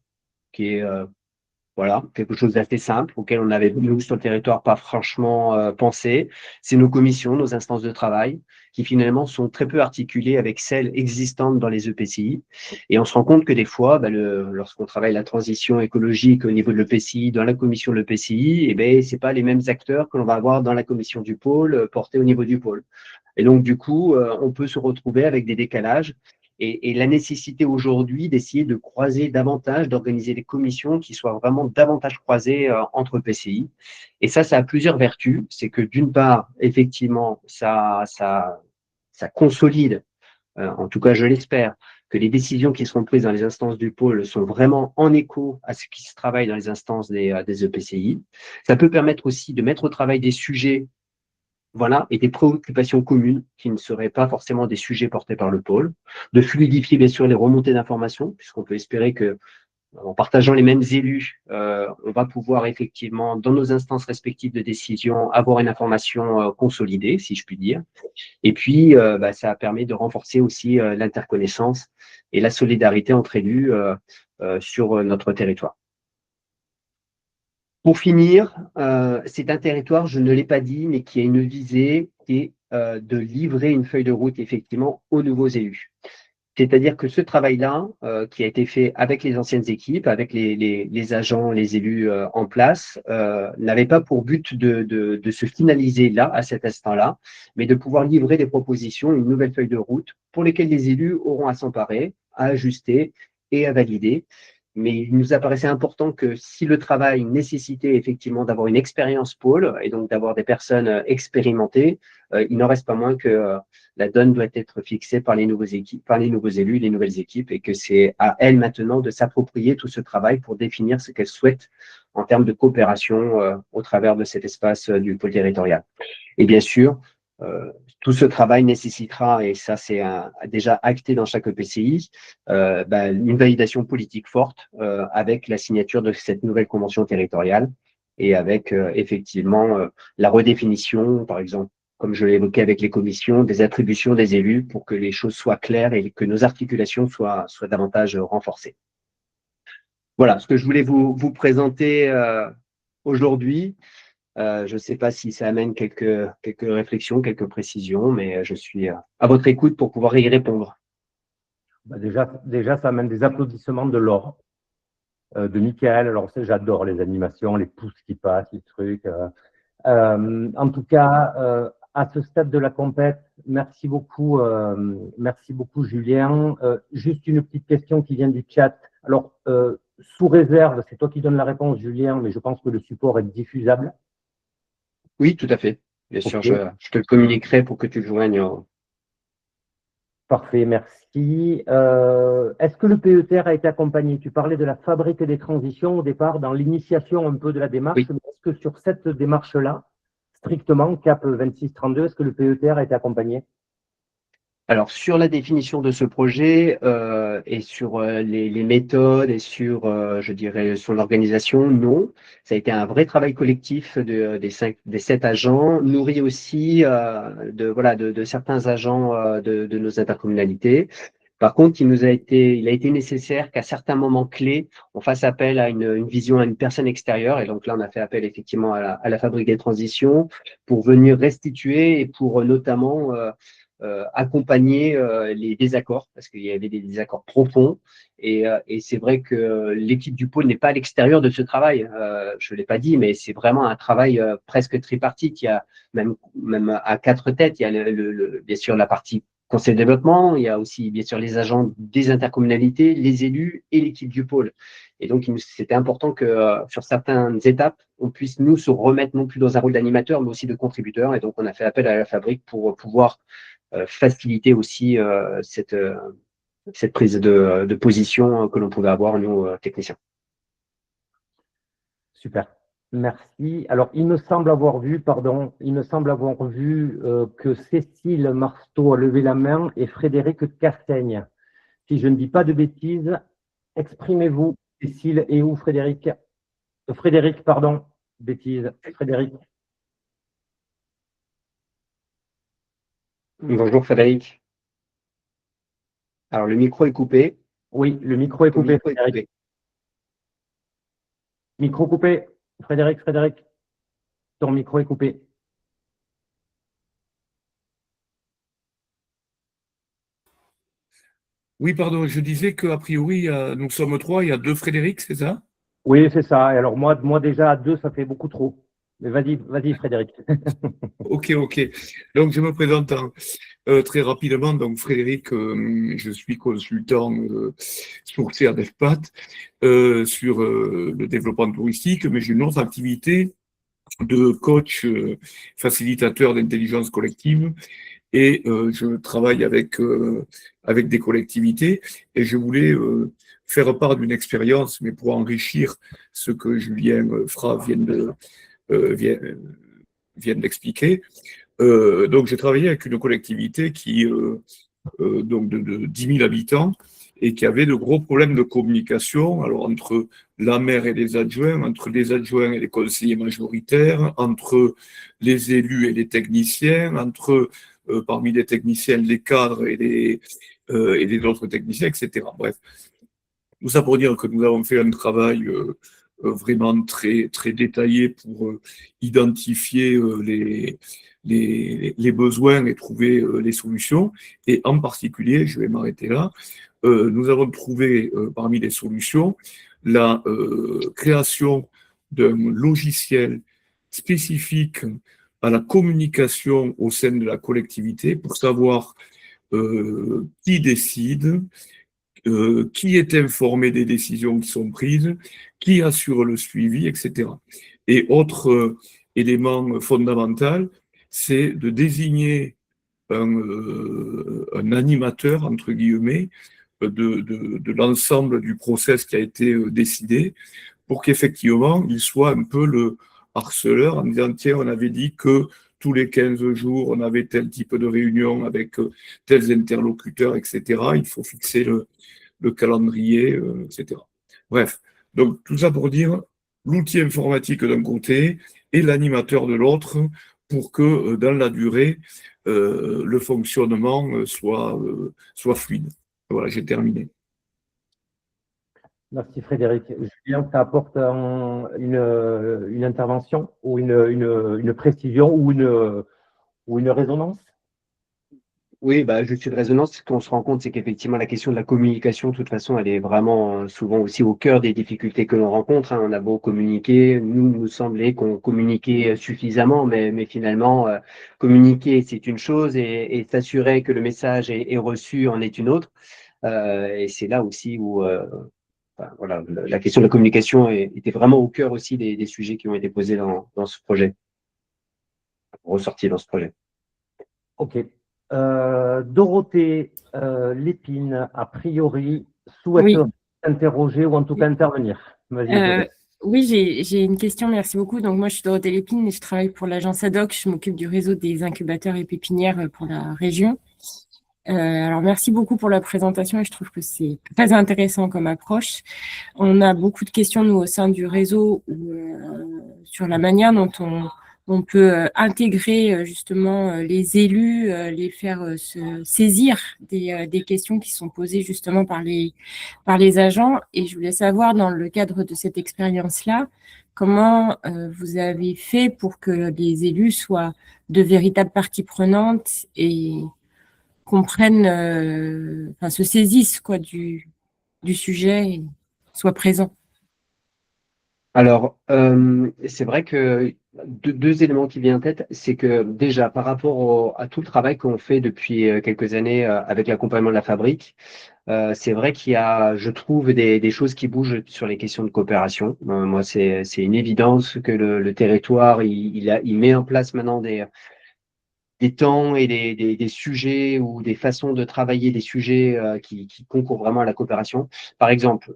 [SPEAKER 2] qui est voilà, quelque chose d'assez simple, auquel on avait, nous, sur le territoire, pas franchement pensé. C'est nos commissions, nos instances de travail, qui finalement sont très peu articulées avec celles existantes dans les EPCI. Et on se rend compte que des fois, lorsqu'on travaille la transition écologique au niveau de l'EPCI, dans la commission de l'EPCI, eh ben, c'est pas les mêmes acteurs que l'on va avoir dans la commission du pôle, portés au niveau du pôle. Et donc, du coup, on peut se retrouver avec des décalages et la nécessité aujourd'hui d'essayer de croiser davantage, d'organiser des commissions qui soient vraiment davantage croisées entre PCI. Et ça a plusieurs vertus. C'est que d'une part, effectivement, ça consolide, en tout cas je l'espère, que les décisions qui seront prises dans les instances du pôle sont vraiment en écho à ce qui se travaille dans les instances des EPCI. Ça peut permettre aussi de mettre au travail des sujets, voilà, et des préoccupations communes qui ne seraient pas forcément des sujets portés par le pôle, de fluidifier bien sûr les remontées d'informations, puisqu'on peut espérer que en partageant les mêmes élus, on va pouvoir effectivement, dans nos instances respectives de décision, avoir une information consolidée, si je puis dire. Et puis, ça permet de renforcer aussi l'interconnaissance et la solidarité entre élus sur notre territoire. Pour finir, c'est un territoire, je ne l'ai pas dit, mais qui a une visée qui est de livrer une feuille de route effectivement aux nouveaux élus. C'est-à-dire que ce travail-là, qui a été fait avec les anciennes équipes, avec les agents, les élus en place, n'avait pas pour but de se finaliser là, à cet instant-là, mais de pouvoir livrer des propositions, une nouvelle feuille de route pour lesquelles les élus auront à s'emparer, à ajuster et à valider. Mais il nous apparaissait important que si le travail nécessitait effectivement d'avoir une expérience pôle et donc d'avoir des personnes expérimentées, il n'en reste pas moins que la donne doit être fixée par les nouveaux équipes, par les nouveaux élus, les nouvelles équipes, et que c'est à elles maintenant de s'approprier tout ce travail pour définir ce qu'elles souhaitent en termes de coopération au travers de cet espace du pôle territorial. Et bien sûr, tout ce travail nécessitera, et ça c'est déjà acté dans chaque EPCI, une validation politique forte avec la signature de cette nouvelle convention territoriale et avec effectivement la redéfinition, par exemple, comme je l'ai évoqué avec les commissions, des attributions des élus pour que les choses soient claires et que nos articulations soient davantage renforcées. Voilà ce que je voulais vous présenter aujourd'hui. Je ne sais pas si ça amène quelques réflexions, quelques précisions, mais je suis à votre écoute pour pouvoir y répondre.
[SPEAKER 1] Déjà, ça amène des applaudissements de Laure, de Michael. Alors, j'adore les animations, les pouces qui passent, les trucs. En tout cas, à ce stade de la compète, merci beaucoup Julien. Juste une petite question qui vient du chat. Alors, sous réserve, c'est toi qui donnes la réponse, Julien, mais je pense que le support est diffusable.
[SPEAKER 2] Oui, tout à fait. Bien sûr, je te le communiquerai pour que tu le joignes.
[SPEAKER 1] Parfait, merci. Est-ce que le PETR a été accompagné? Tu parlais de la fabrique des transitions au départ, dans l'initiation un peu de la démarche.
[SPEAKER 2] Oui.
[SPEAKER 1] Mais est-ce que sur cette démarche-là, strictement, CAP 2632, est-ce que le PETR a été accompagné?
[SPEAKER 2] Alors, sur la définition de ce projet et sur les méthodes et sur, je dirais, son organisation, non. Ça a été un vrai travail collectif des 7 agents, nourri aussi de certains agents de nos intercommunalités. Par contre, il a été nécessaire qu'à certains moments clés, on fasse appel à une vision, à une personne extérieure. Et donc là, on a fait appel effectivement à la fabrique des transitions pour venir restituer et pour notamment accompagner les désaccords, parce qu'il y avait des désaccords profonds. Et c'est vrai que l'équipe du pôle n'est pas à l'extérieur de ce travail. Je ne l'ai pas dit, mais c'est vraiment un travail presque tripartite. Il y a même à 4 têtes. Il y a bien sûr la partie conseil de développement, il y a aussi bien sûr les agents des intercommunalités, les élus et l'équipe du pôle. Et donc, c'était important que sur certaines étapes, on puisse nous se remettre non plus dans un rôle d'animateur, mais aussi de contributeur. Et donc, on a fait appel à la fabrique pour pouvoir faciliter aussi cette prise de position que l'on pouvait avoir, nous, techniciens.
[SPEAKER 1] Super. Merci. Alors, il me semble avoir vu que Cécile Marceau a levé la main et Frédéric Cassaigne. Si je ne dis pas de bêtises, exprimez-vous. Cécile et où Frédéric? Frédéric, pardon. Bêtise. Frédéric.
[SPEAKER 2] Bonjour Frédéric. Alors, le micro est coupé.
[SPEAKER 1] Oui, le micro est coupé,
[SPEAKER 2] Micro est
[SPEAKER 1] Frédéric.
[SPEAKER 2] coupé.
[SPEAKER 1] Micro coupé. Frédéric, ton micro est coupé.
[SPEAKER 3] Oui, pardon, je disais qu'a priori, nous sommes 3, il y a 2 Frédéric, c'est ça?
[SPEAKER 1] Oui, c'est ça. Et alors, moi déjà, à 2, ça fait beaucoup trop. Mais vas-y, Frédéric.
[SPEAKER 3] Ok. Donc, je me présente très rapidement. Donc, Frédéric, je suis consultant sur CRDFPAT, sur le développement touristique, mais j'ai une autre activité de coach facilitateur d'intelligence collective. Et je travaille avec des collectivités et je voulais faire part d'une expérience, mais pour enrichir ce que Julien Fra vient d'expliquer. Donc, j'ai travaillé avec une collectivité donc de 10 000 habitants et qui avait de gros problèmes de communication, alors entre la maire et les adjoints, entre les adjoints et les conseillers majoritaires, entre les élus et les techniciens, entre parmi les techniciens, les cadres et les autres techniciens, etc. Bref, tout ça pour dire que nous avons fait un travail vraiment très, très détaillé pour identifier les besoins et trouver les solutions. Et en particulier, je vais m'arrêter là, nous avons trouvé parmi les solutions la création d'un logiciel spécifique à la communication au sein de la collectivité pour savoir qui décide, qui est informé des décisions qui sont prises, qui assure le suivi, etc. Et autre élément fondamental, c'est de désigner un animateur, entre guillemets, de l'ensemble du process qui a été décidé, pour qu'effectivement, il soit un peu le harceleur en disant, tiens, on avait dit que tous les 15 jours, on avait tel type de réunion avec tels interlocuteurs, etc. Il faut fixer le calendrier, etc. Bref, donc tout ça pour dire l'outil informatique d'un côté et l'animateur de l'autre pour que dans la durée, le fonctionnement soit fluide. Voilà, j'ai terminé.
[SPEAKER 1] Merci Frédéric. Julien, ça apporte une intervention ou une précision ou une résonance?
[SPEAKER 2] Oui, je suis de résonance. Ce qu'on se rend compte, c'est qu'effectivement, la question de la communication, de toute façon, elle est vraiment souvent aussi au cœur des difficultés que l'on rencontre. On a beau communiquer, nous semblait qu'on communiquait suffisamment, mais finalement, communiquer, c'est une chose et s'assurer que le message est reçu en est une autre. Et c'est là aussi où voilà, la question de la communication était vraiment au cœur aussi des sujets qui ont été posés dans ce projet, ressortis dans ce projet.
[SPEAKER 1] Ok. Dorothée Lépine, a priori, souhaite s'interroger ou en tout cas intervenir. Vas-y,
[SPEAKER 4] oui, j'ai une question, merci beaucoup. Donc moi, je suis Dorothée Lépine et je travaille pour l'agence ADOC. Je m'occupe du réseau des incubateurs et pépinières pour la région. Alors, merci beaucoup pour la présentation et je trouve que c'est très intéressant comme approche. On a beaucoup de questions, nous, au sein du réseau, sur la manière dont on peut intégrer justement les élus, les faire se saisir des questions qui sont posées justement par les agents. Et je voulais savoir, dans le cadre de cette expérience-là, comment vous avez fait pour que les élus soient de véritables parties prenantes et comprennent, se saisissent du sujet et soient présents.
[SPEAKER 2] Alors, c'est vrai que deux éléments qui viennent en tête, c'est que déjà par rapport à tout le travail qu'on fait depuis quelques années avec l'accompagnement de la fabrique, c'est vrai qu'il y a, je trouve, des choses qui bougent sur les questions de coopération. Moi, c'est une évidence que le territoire, il met en place maintenant des temps et des sujets ou des façons de travailler des sujets qui concourent vraiment à la coopération. Par exemple,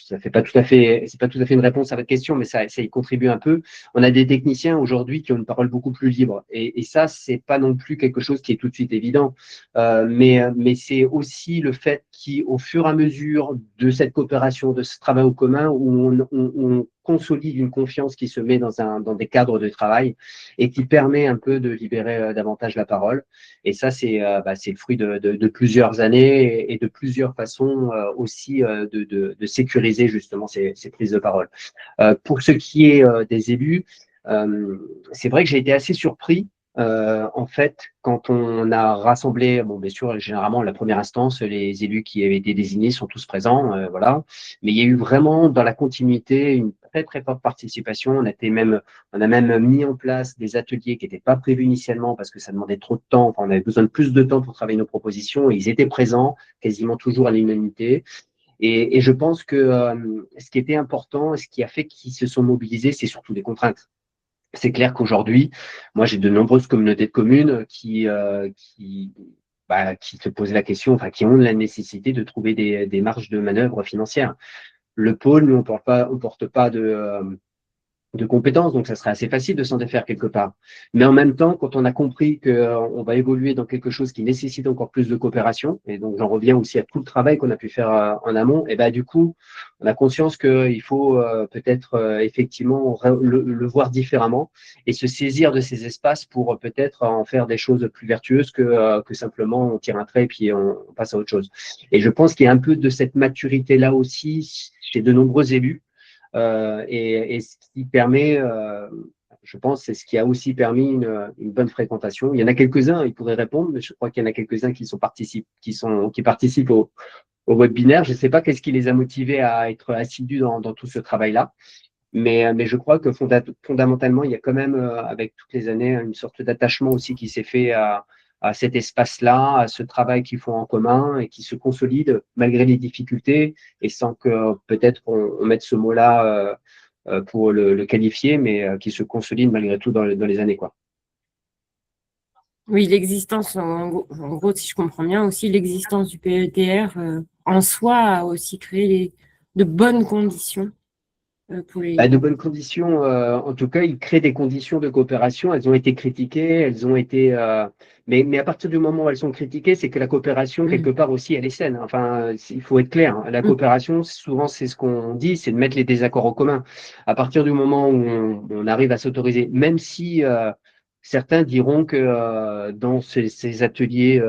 [SPEAKER 2] ça fait pas tout à fait, c'est pas tout à fait une réponse à votre question, mais ça y contribue un peu. On a des techniciens aujourd'hui qui ont une parole beaucoup plus libre, et ça, c'est pas non plus quelque chose qui est tout de suite évident. Mais c'est aussi le fait qu'au fur et à mesure de cette coopération, de ce travail au commun, où on consolide une confiance qui se met dans des cadres de travail et qui permet un peu de libérer davantage la parole. Et ça, c'est le fruit de plusieurs années et de plusieurs façons aussi de sécuriser justement ces prises de parole. Pour ce qui est des élus, c'est vrai que j'ai été assez surpris. En fait, quand on a rassemblé, bon, bien sûr, généralement, la première instance, les élus qui avaient été désignés sont tous présents, voilà. Mais il y a eu vraiment, dans la continuité, une très, très forte participation. On a même mis en place des ateliers qui n'étaient pas prévus initialement parce que ça demandait trop de temps. Enfin, on avait besoin de plus de temps pour travailler nos propositions et ils étaient présents, quasiment toujours à l'unanimité. Et je pense que ce qui était important, ce qui a fait qu'ils se sont mobilisés, c'est surtout des contraintes. C'est clair qu'aujourd'hui, moi, j'ai de nombreuses communautés de communes qui se posent la question, enfin, qui ont la nécessité de trouver des marges de manœuvre financières. Le pôle, nous, on porte pas de compétences, donc ça serait assez facile de s'en défaire quelque part. Mais en même temps, quand on a compris qu'on va évoluer dans quelque chose qui nécessite encore plus de coopération, et donc j'en reviens aussi à tout le travail qu'on a pu faire en amont, et ben du coup, on a conscience qu'il faut peut-être effectivement le voir différemment et se saisir de ces espaces pour peut-être en faire des choses plus vertueuses que simplement on tire un trait et puis on passe à autre chose. Et je pense qu'il y a un peu de cette maturité-là aussi chez de nombreux élus. Et ce qui permet, je pense, c'est ce qui a aussi permis une bonne fréquentation. Il y en a quelques-uns, ils pourraient répondre, mais je crois qu'il y en a quelques-uns qui participent au webinaire. Je ne sais pas qu'est-ce qui les a motivés à être assidus dans tout ce travail-là. Mais je crois que fondamentalement, il y a quand même, avec toutes les années, une sorte d'attachement aussi qui s'est fait à cet espace-là, à ce travail qu'ils font en commun et qui se consolide malgré les difficultés et sans que peut-être on mette ce mot-là pour le qualifier, mais qui se consolide malgré tout dans les années, quoi.
[SPEAKER 4] Oui, l'existence, en gros, si je comprends bien, aussi l'existence du PETR en soi a aussi créé de bonnes conditions pour les…
[SPEAKER 2] De bonnes conditions, en tout cas, il crée des conditions de coopération. Elles ont été critiquées, elles ont été… mais à partir du moment où elles sont critiquées, c'est que la coopération, quelque part aussi, elle est saine. Enfin, il faut être clair. La coopération, souvent, c'est ce qu'on dit, c'est de mettre les désaccords en commun. À partir du moment où on arrive à s'autoriser, même si certains diront que dans ces ateliers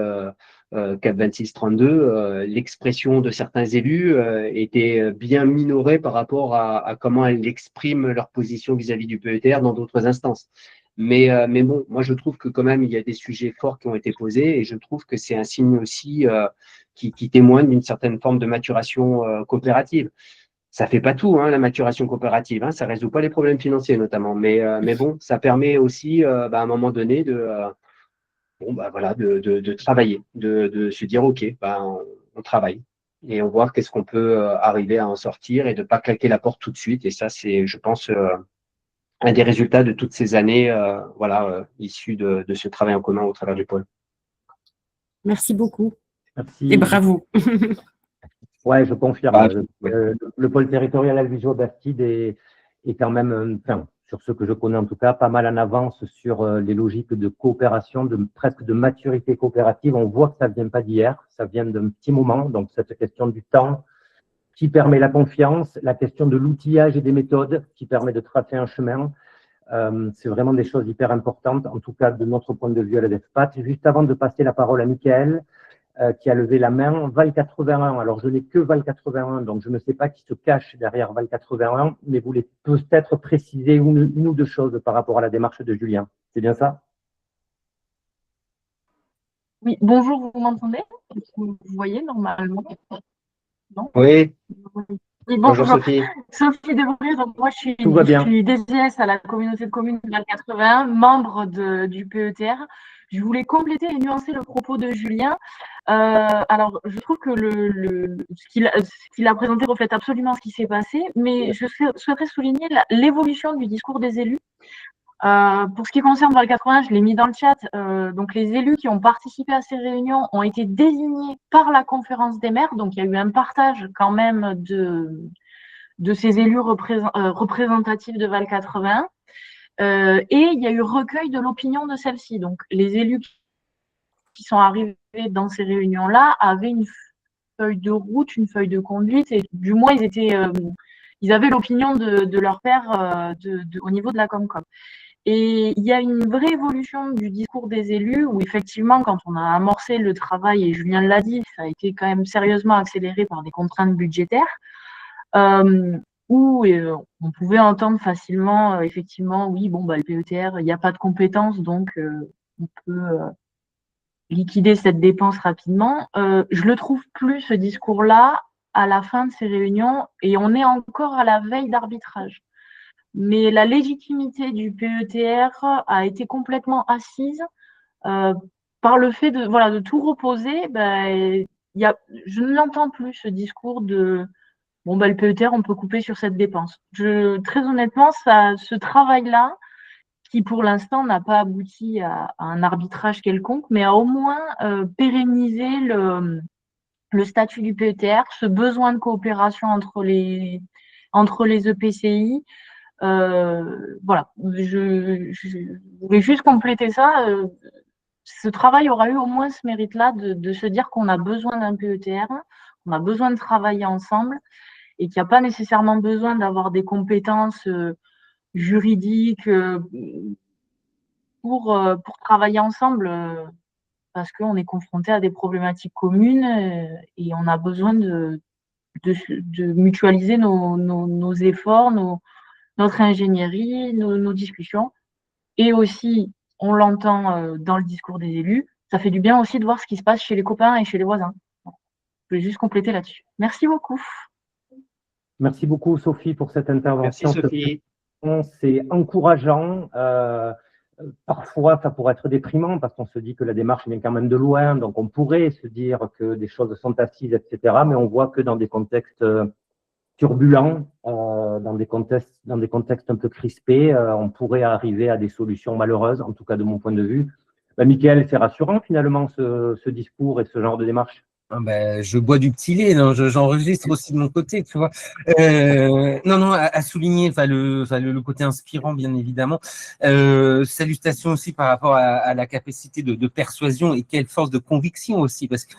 [SPEAKER 2] CAP 26-32, l'expression de certains élus était bien minorée par rapport à comment elles expriment leur position vis-à-vis du PETR dans d'autres instances. Mais bon, moi je trouve que quand même il y a des sujets forts qui ont été posés et je trouve que c'est un signe aussi qui témoigne d'une certaine forme de maturation coopérative. Ça fait pas tout, hein, la maturation coopérative, hein, ça résout pas les problèmes financiers notamment, mais bon, ça permet aussi à un moment donné de travailler, de se dire ok, on travaille et on voit qu'est-ce qu'on peut arriver à en sortir et de pas claquer la porte tout de suite. Et ça, c'est, je pense, un des résultats de toutes ces années, issus de ce travail en commun au travers du pôle.
[SPEAKER 4] Merci beaucoup.
[SPEAKER 1] Merci.
[SPEAKER 4] Et bravo.
[SPEAKER 1] Ouais, je confirme. Le pôle territorial Albigeois-Bastide est quand même, enfin, sur ce que je connais en tout cas, pas mal en avance sur les logiques de coopération, presque de maturité coopérative. On voit que ça ne vient pas d'hier, ça vient d'un petit moment. Donc, cette question du temps qui permet la confiance, la question de l'outillage et des méthodes qui permet de tracer un chemin. C'est vraiment des choses hyper importantes, en tout cas de notre point de vue à la DEFPAT. Juste avant de passer la parole à Mickaël, qui a levé la main, Val 81. Alors, je n'ai que Val 81, donc je ne sais pas qui se cache derrière Val 81, mais vous voulez peut-être préciser une ou deux choses par rapport à la démarche de Julien. C'est bien ça?
[SPEAKER 5] Oui, bonjour, vous m'entendez? Vous voyez normalement? Non?
[SPEAKER 2] Oui.
[SPEAKER 5] Oui,
[SPEAKER 2] Bonjour Sophie.
[SPEAKER 5] Sophie Debré, donc moi je suis DCS à la communauté de communes de Val 81, membre du PETR. Je voulais compléter et nuancer le propos de Julien. Alors, je trouve que ce qu'il a présenté reflète absolument ce qui s'est passé, mais je souhaiterais souligner l'évolution du discours des élus. Pour ce qui concerne Val 80, je l'ai mis dans le chat. Donc, les élus qui ont participé à ces réunions ont été désignés par la conférence des maires. Donc, il y a eu un partage quand même de ces élus représentatifs de Val 80. Et il y a eu recueil de l'opinion de celle-ci. Donc, les élus qui sont arrivés dans ces réunions-là avaient une feuille de route, une feuille de conduite, et du moins, ils avaient l'opinion de leur père au niveau de la Comcom. Et il y a une vraie évolution du discours des élus où effectivement, quand on a amorcé le travail, et Julien l'a dit, ça a été quand même sérieusement accéléré par des contraintes budgétaires, où on pouvait entendre facilement, effectivement, oui, bon, le PETR, il n'y a pas de compétences, donc on peut liquider cette dépense rapidement. Je le trouve plus, ce discours-là, à la fin de ces réunions, et on est encore à la veille d'arbitrage. Mais la légitimité du PETR a été complètement assise par le fait de tout reposer. Je ne l'entends plus, ce discours de le PETR, on peut couper sur cette dépense. Très honnêtement, ce travail-là, qui pour l'instant n'a pas abouti à un arbitrage quelconque, mais a au moins pérennisé le statut du PETR, ce besoin de coopération entre les EPCI. Voilà, je voulais juste compléter ça. Ce travail aura eu au moins ce mérite-là de se dire qu'on a besoin d'un PETR, qu'on a besoin de travailler ensemble et qu'il n'y a pas nécessairement besoin d'avoir des compétences juridiques pour travailler ensemble parce qu'on est confronté à des problématiques communes et on a besoin de mutualiser nos efforts, notre ingénierie, nos discussions. Et aussi, on l'entend dans le discours des élus, ça fait du bien aussi de voir ce qui se passe chez les copains et chez les voisins. Je vais juste compléter là-dessus. Merci beaucoup.
[SPEAKER 1] Merci beaucoup, Sophie, pour cette intervention.
[SPEAKER 2] Merci, Sophie.
[SPEAKER 1] C'est encourageant. Parfois, ça pourrait être déprimant parce qu'on se dit que la démarche vient quand même de loin. Donc, on pourrait se dire que des choses sont assises, etc. Mais on voit que dans des contextes turbulents, dans des contextes un peu crispés, on pourrait arriver à des solutions malheureuses, en tout cas de mon point de vue. Mickaël, c'est rassurant finalement ce discours et ce genre de démarche.
[SPEAKER 6] Je bois du petit lait, j'enregistre aussi de mon côté, tu vois. Non, à souligner le côté inspirant, bien évidemment. Salutations aussi par rapport à la capacité de persuasion et quelle force de conviction aussi, parce que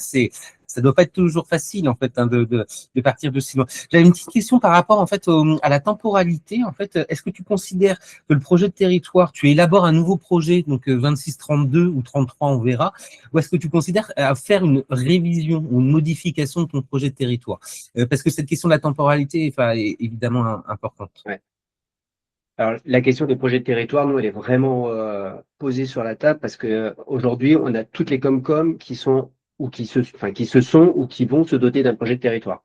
[SPEAKER 6] ça doit pas être toujours facile en fait de partir de si loin. J'avais une petite question par rapport en fait à la temporalité. En fait, est-ce que tu considères que le projet de territoire, tu élabores un nouveau projet, donc 26-32 ou 33, on verra, ou est-ce que tu considères à faire une révision ou une modification de ton projet de territoire? Parce que cette question de la temporalité est évidemment importante.
[SPEAKER 2] Ouais. Alors, la question des projets de territoire, nous, elle est vraiment posée sur la table parce que aujourd'hui, on a toutes les Comcom qui sont ou qui se sont ou qui vont se doter d'un projet de territoire.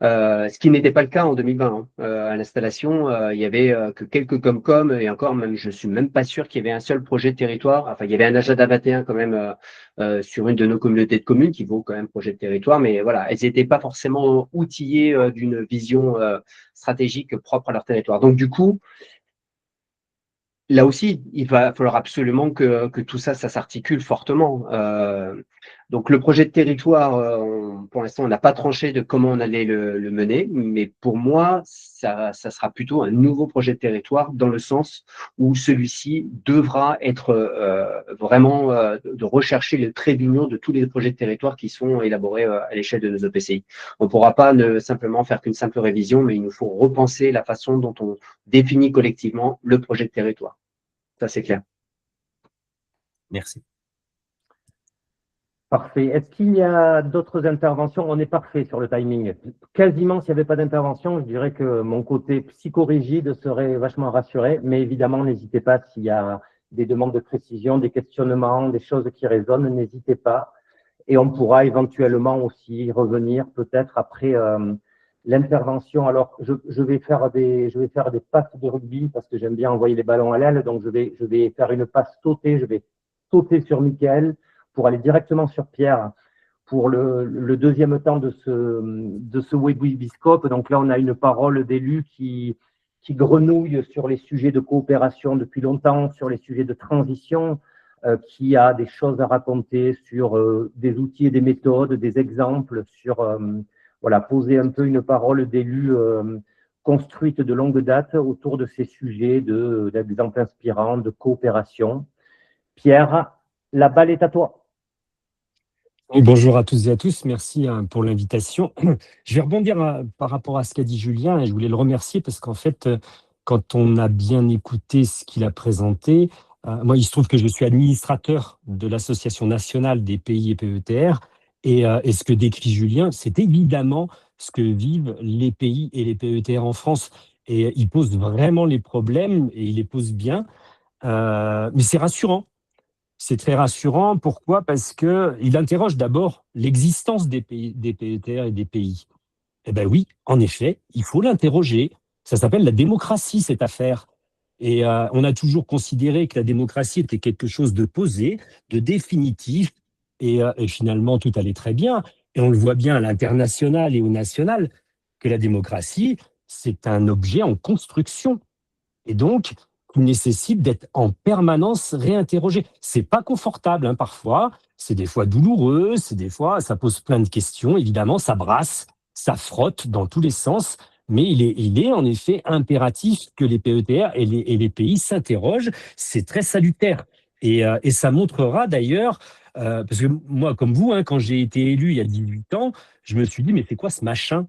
[SPEAKER 2] Ce qui n'était pas le cas en 2020. À l'installation, il y avait que quelques Comcom et encore, même, je suis même pas sûr qu'il y avait un seul projet de territoire. Enfin, il y avait un agenda 21 quand même sur une de nos communautés de communes qui vaut quand même projet de territoire, mais voilà, elles n'étaient pas forcément outillées d'une vision stratégique propre à leur territoire. Donc du coup, là aussi, il va falloir absolument que tout ça s'articule fortement. Donc, le projet de territoire, pour l'instant, on n'a pas tranché de comment on allait le mener, mais pour moi, ça sera plutôt un nouveau projet de territoire dans le sens où celui-ci devra être vraiment de rechercher le trait d'union de tous les projets de territoire qui sont élaborés à l'échelle de nos EPCI. On ne pourra pas simplement faire qu'une simple révision, mais il nous faut repenser la façon dont on définit collectivement le projet de territoire. Ça, c'est clair.
[SPEAKER 6] Merci.
[SPEAKER 1] Parfait. Est-ce qu'il y a d'autres interventions? On est parfait sur le timing. Quasiment, s'il n'y avait pas d'intervention, je dirais que mon côté psychorigide serait vachement rassuré. Mais évidemment, n'hésitez pas s'il y a des demandes de précision, des questionnements, des choses qui résonnent, n'hésitez pas. Et on pourra éventuellement aussi revenir peut-être après l'intervention. Alors, je vais faire des passes de rugby parce que j'aime bien envoyer les ballons à l'aile. Donc, je vais faire une passe sautée. Je vais sauter sur Mickaël pour aller directement sur Pierre pour le deuxième temps de ce Webiscope. Donc là, on a une parole d'élu qui qui grenouille sur les sujets de coopération depuis longtemps, sur les sujets de transition, qui a des choses à raconter sur des outils et des méthodes, des exemples, sur voilà, poser un peu une parole d'élu construite de longue date autour de ces sujets d'exemples inspirants, de coopération. Pierre, la balle est à toi.
[SPEAKER 7] Bonjour à tous et à tous, merci pour l'invitation. Je vais rebondir par rapport à ce qu'a dit Julien et je voulais le remercier parce qu'en fait, quand on a bien écouté ce qu'il a présenté, moi il se trouve que je suis administrateur de l'Association nationale des pays et PETR et ce que décrit Julien, c'est évidemment ce que vivent les pays et les PETR en France et il pose vraiment les problèmes et il les pose bien, mais c'est rassurant. C'est très rassurant. Pourquoi? Parce qu'il interroge d'abord l'existence des PETR et des pays. Eh bien oui, en effet, il faut l'interroger. Ça s'appelle la démocratie, cette affaire. Et on a toujours considéré que la démocratie était quelque chose de posé, de définitif, et finalement, tout allait très bien. Et on le voit bien à l'international et au national, que la démocratie, c'est un objet en construction. Et donc, qui nécessite d'être en permanence réinterrogé. C'est pas confortable, hein, parfois. C'est des fois douloureux, c'est des fois, ça pose plein de questions. Évidemment, ça brasse, ça frotte dans tous les sens. Mais il est en effet impératif que les PETR et les pays s'interrogent. C'est très salutaire. Et ça montrera d'ailleurs, parce que moi, comme vous, hein, quand j'ai été élu il y a 18 ans, je me suis dit, mais c'est quoi ce machin?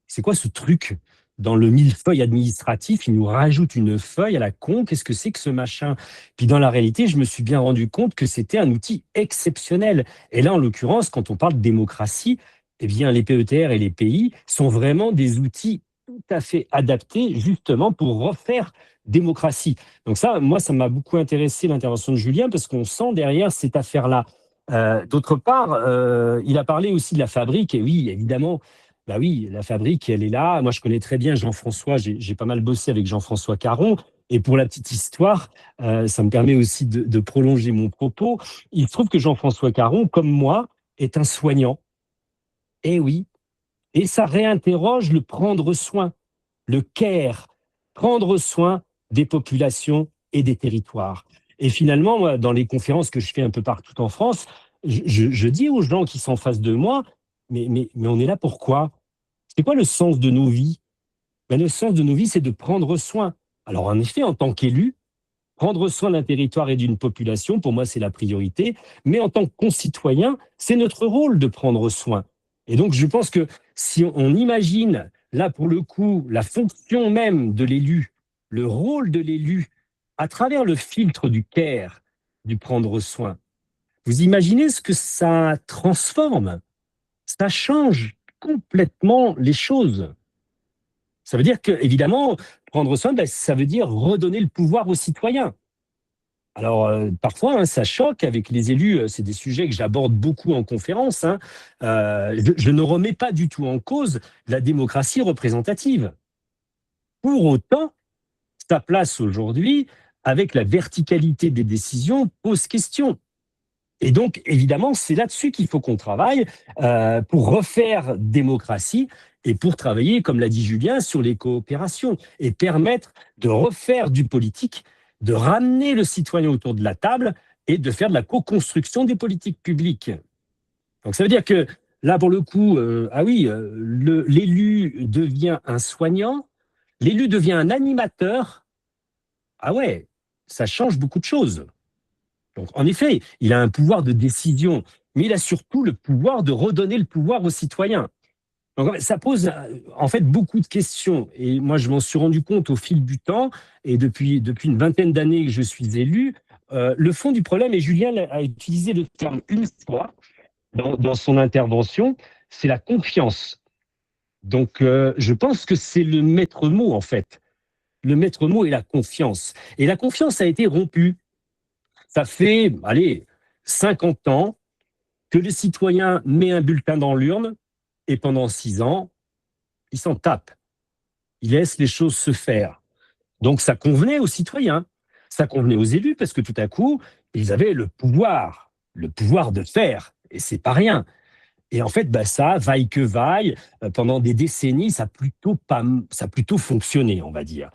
[SPEAKER 7] C'est quoi ce truc? Dans le millefeuille administratif, il nous rajoute une feuille à la con. Qu'est-ce que c'est que ce machin? Puis dans la réalité, je me suis bien rendu compte que c'était un outil exceptionnel. Et là, en l'occurrence, quand on parle de démocratie, eh bien, les PETR et les pays sont vraiment des outils tout à fait adaptés justement pour refaire démocratie. Donc ça, moi, ça m'a beaucoup intéressé l'intervention de Julien parce qu'on sent derrière cette affaire-là. D'autre part, il a parlé aussi de la fabrique. Et oui, évidemment, bah oui, la fabrique, elle est là. Moi, je connais très bien Jean-François. J'ai pas mal bossé avec Jean-François Caron. Et pour la petite histoire, ça me permet aussi de prolonger mon propos. Il se trouve que Jean-François Caron, comme moi, est un soignant. Eh oui. Et ça réinterroge le prendre soin, le care, prendre soin des populations et des territoires. Et finalement, moi, dans les conférences que je fais un peu partout en France, je dis aux gens qui sont en face de moi, mais on est là pourquoi? C'est quoi le sens de nos vies? Ben, le sens de nos vies, c'est de prendre soin. Alors en effet, en tant qu'élu, prendre soin d'un territoire et d'une population, pour moi, c'est la priorité. Mais en tant que concitoyen, c'est notre rôle de prendre soin. Et donc, je pense que si on imagine, là, pour le coup, la fonction même de l'élu, le rôle de l'élu, à travers le filtre du care, du prendre soin, vous imaginez ce que ça transforme? Ça change complètement les choses. Ça veut dire que, évidemment, prendre soin, ben, ça veut dire redonner le pouvoir aux citoyens. Alors, parfois, hein, ça choque avec les élus. C'est des sujets que j'aborde beaucoup en conférence. Hein. Je ne remets pas du tout en cause la démocratie représentative. Pour autant, sa place aujourd'hui, avec la verticalité des décisions, pose question. Et donc, évidemment, c'est là-dessus qu'il faut qu'on travaille pour refaire démocratie et pour travailler, comme l'a dit Julien, sur les coopérations et permettre de refaire du politique, de ramener le citoyen autour de la table et de faire de la co-construction des politiques publiques. Donc, ça veut dire que là, pour le coup, l'élu devient un soignant, l'élu devient un animateur. Ah ouais, ça change beaucoup de choses. Donc, en effet, il a un pouvoir de décision, mais il a surtout le pouvoir de redonner le pouvoir aux citoyens. Donc, ça pose en fait beaucoup de questions. Et moi, je m'en suis rendu compte au fil du temps, et depuis une vingtaine d'années que je suis élu, le fond du problème, et Julien a utilisé le terme une fois dans son intervention, c'est la confiance. Donc, je pense que c'est le maître mot, en fait. Le maître mot est la confiance. Et la confiance a été rompue. Ça fait, 50 ans que le citoyen met un bulletin dans l'urne et pendant 6 ans, il s'en tape. Il laisse les choses se faire. Donc ça convenait aux citoyens, ça convenait aux élus parce que tout à coup, ils avaient le pouvoir de faire. Et c'est pas rien. Et en fait, ça, vaille que vaille, pendant des décennies, ça a plutôt fonctionné, on va dire.